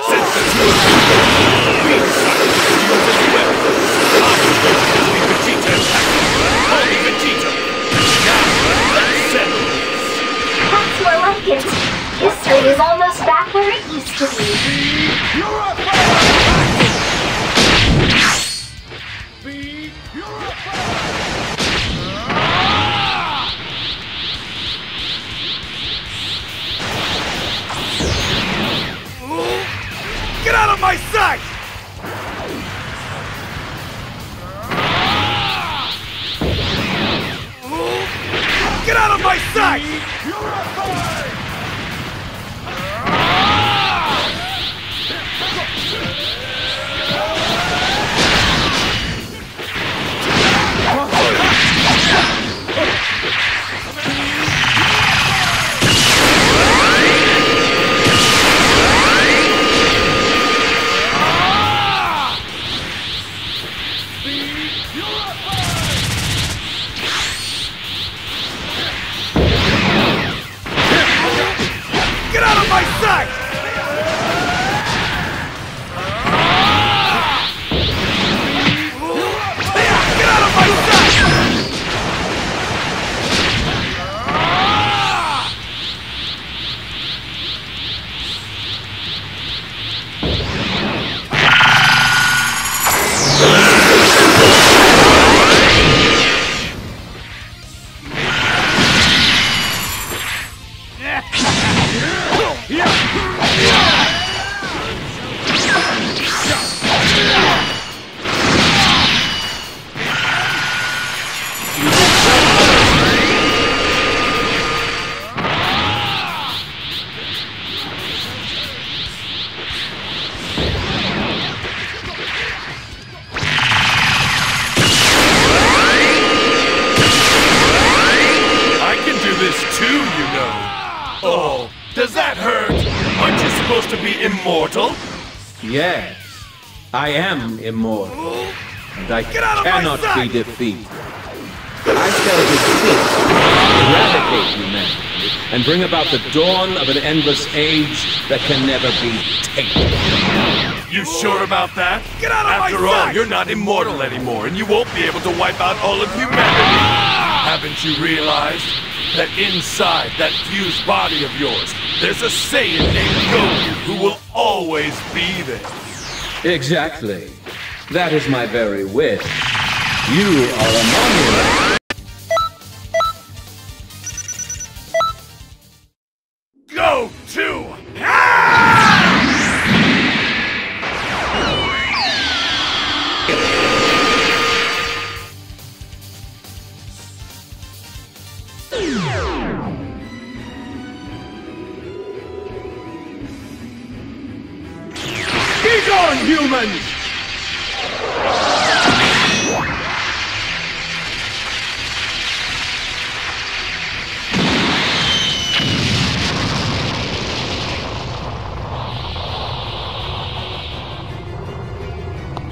Since the two of you we decided to use this weapon. I'm Vegeta attacking. Only Vegeta. Now, let's settle this. That's more like it. History is almost back where it used to be. You're up! Get out of my sight! Get out of my sight! Get out of my sight! Get out of my sight! Oh, does that hurt? Aren't you supposed to be immortal? Yes, I am immortal, and I cannot be defeated. I shall defeat, eradicate humanity, and bring about the dawn of an endless age that can never be taken. You sure about that? Get out of my sight! After all, you're not immortal anymore, and you won't be able to wipe out all of humanity. Haven't you realized that inside that fused body of yours, there's a Saiyan named Goku who will always be there? Exactly. That is my very wish. You are a monument. Go to Be gone, humans!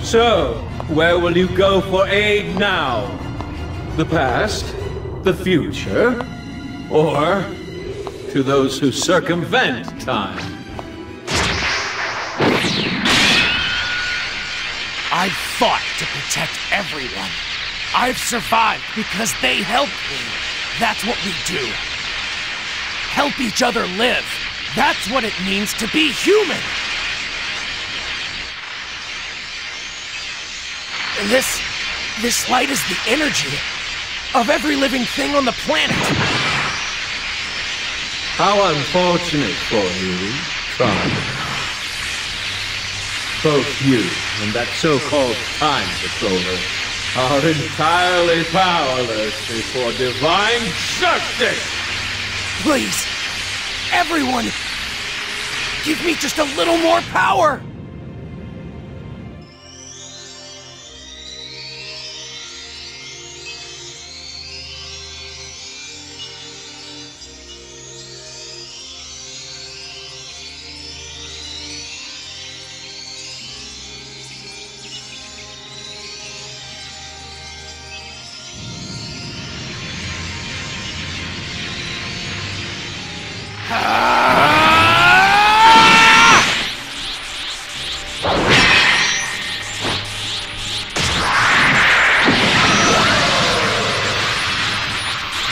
So, where will you go for aid now? The past? The future? Or to those who circumvent time? I've fought to protect everyone. I've survived because they helped me. That's what we do. Help each other live. That's what it means to be human. This light is the energy of every living thing on the planet. How unfortunate for you, Tron. Both you and that so-called time patroller are entirely powerless before divine justice! Please, everyone, give me just a little more power!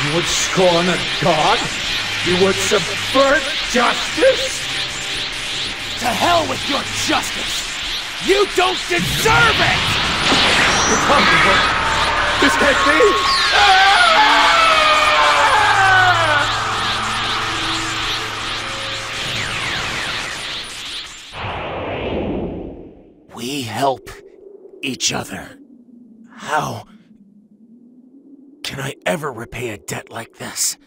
You would scorn a god? You would subvert justice? To hell with your justice! You don't deserve it! Impossible! This can't be! We help each other. How can I ever repay a debt like this?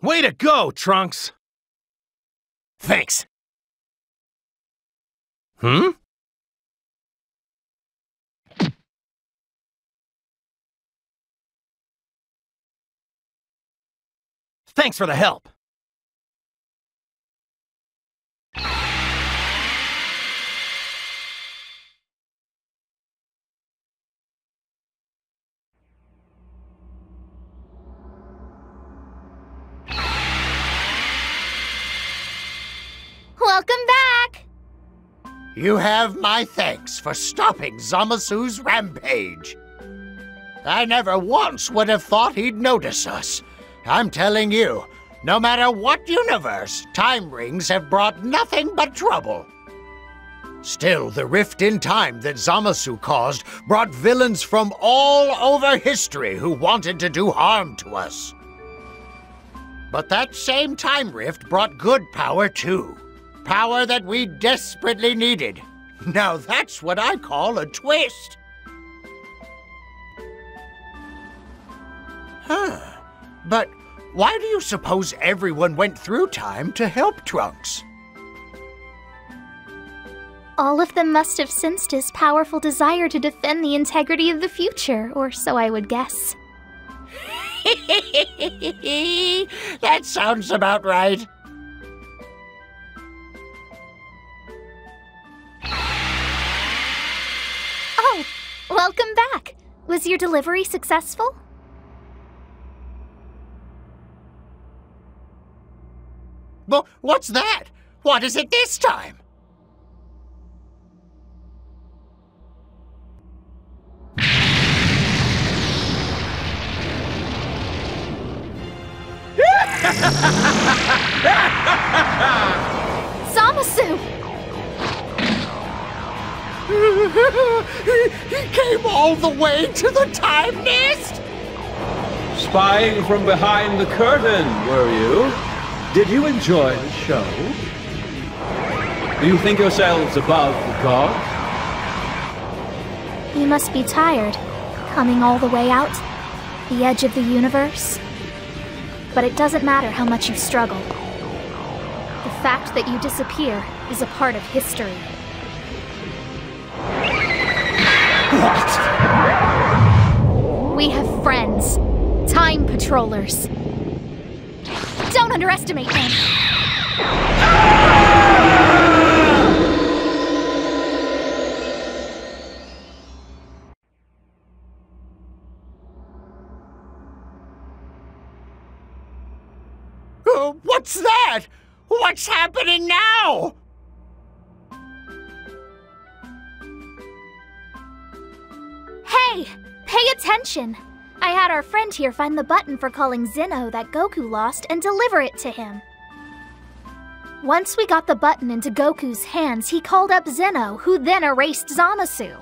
Way to go, Trunks! Thanks. Hmm? Thanks for the help. Welcome back! You have my thanks for stopping Zamasu's rampage. I never once would have thought he'd notice us. I'm telling you, no matter what universe, time rings have brought nothing but trouble. Still, the rift in time that Zamasu caused brought villains from all over history who wanted to do harm to us. But that same time rift brought good power too. Power that we desperately needed. Now that's what I call a twist. Huh. But why do you suppose everyone went through time to help Trunks? All of them must have sensed his powerful desire to defend the integrity of the future, or so I would guess. That sounds about right. Oh, welcome back. Was your delivery successful? But what's that? What is it this time? Zamasu! He came all the way to the time nest? Spying from behind the curtain, were you? Did you enjoy the show? Do you think yourselves above the gods? You must be tired, coming all the way out, the edge of the universe. But it doesn't matter how much you struggle. The fact that you disappear is a part of history. What? We have friends. Time patrollers. Don't underestimate them! What's that? What's happening now? Hey! Pay attention! I had our friend here find the button for calling Xeno that Goku lost and deliver it to him. Once we got the button into Goku's hands, he called up Xeno, who then erased Zamasu.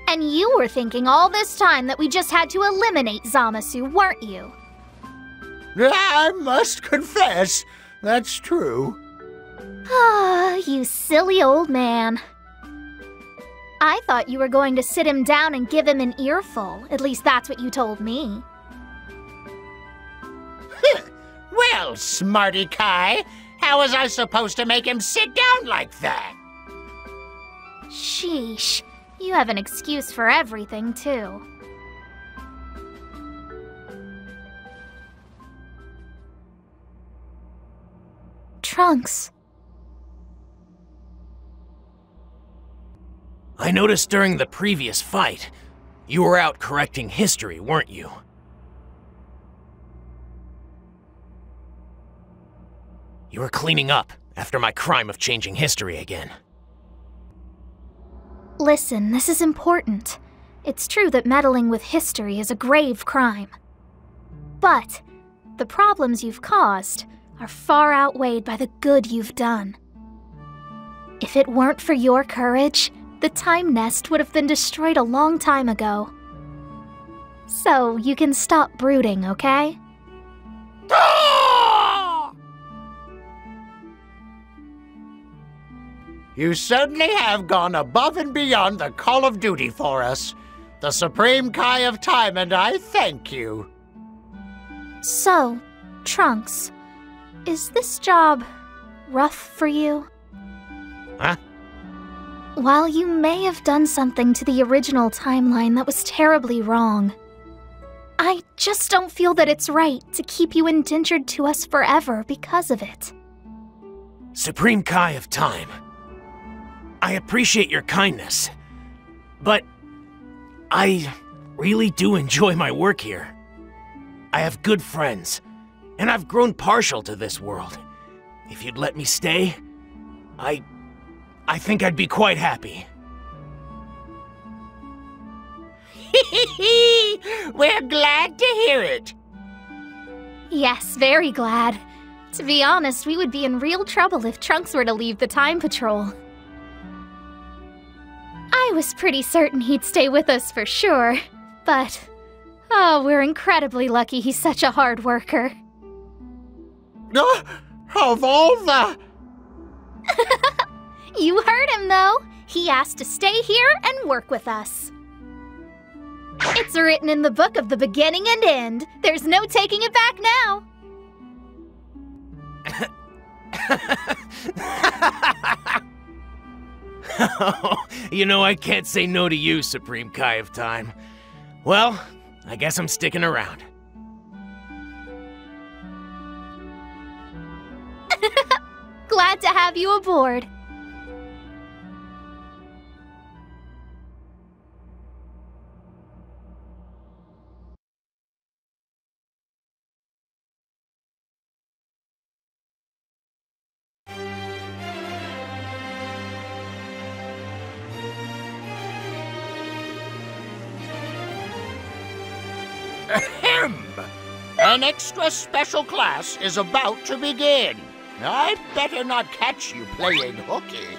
And you were thinking all this time that we just had to eliminate Zamasu, weren't you? I must confess, that's true. Ah, you silly old man. I thought you were going to sit him down and give him an earful. At least that's what you told me. Well, Smarty Kai, how was I supposed to make him sit down like that? Sheesh, you have an excuse for everything, too. Trunks. I noticed during the previous fight, you were out correcting history, weren't you? You were cleaning up after my crime of changing history again. Listen, this is important. It's true that meddling with history is a grave crime. But the problems you've caused are far outweighed by the good you've done. If it weren't for your courage, the Time Nest would have been destroyed a long time ago. So you can stop brooding, okay? You certainly have gone above and beyond the call of duty for us. The Supreme Kai of Time and I thank you. So, Trunks, is this job rough for you? Huh? While you may have done something to the original timeline that was terribly wrong, I just don't feel that it's right to keep you indentured to us forever because of it. Supreme Kai of Time, I appreciate your kindness, but I really do enjoy my work here. I have good friends, and I've grown partial to this world. If you'd let me stay, I think I'd be quite happy. We're glad to hear it. Yes, very glad. To be honest, we would be in real trouble if Trunks were to leave the Time Patrol. I was pretty certain he'd stay with us for sure, but oh, we're incredibly lucky he's such a hard worker. Of all the... You heard him, though. He asked to stay here and work with us. It's written in the book of the beginning and end. There's no taking it back now. You know, I can't say no to you, Supreme Kai of Time. Well, I guess I'm sticking around. Glad to have you aboard. Ahem! An extra special class is about to begin. I'd better not catch you playing hooky.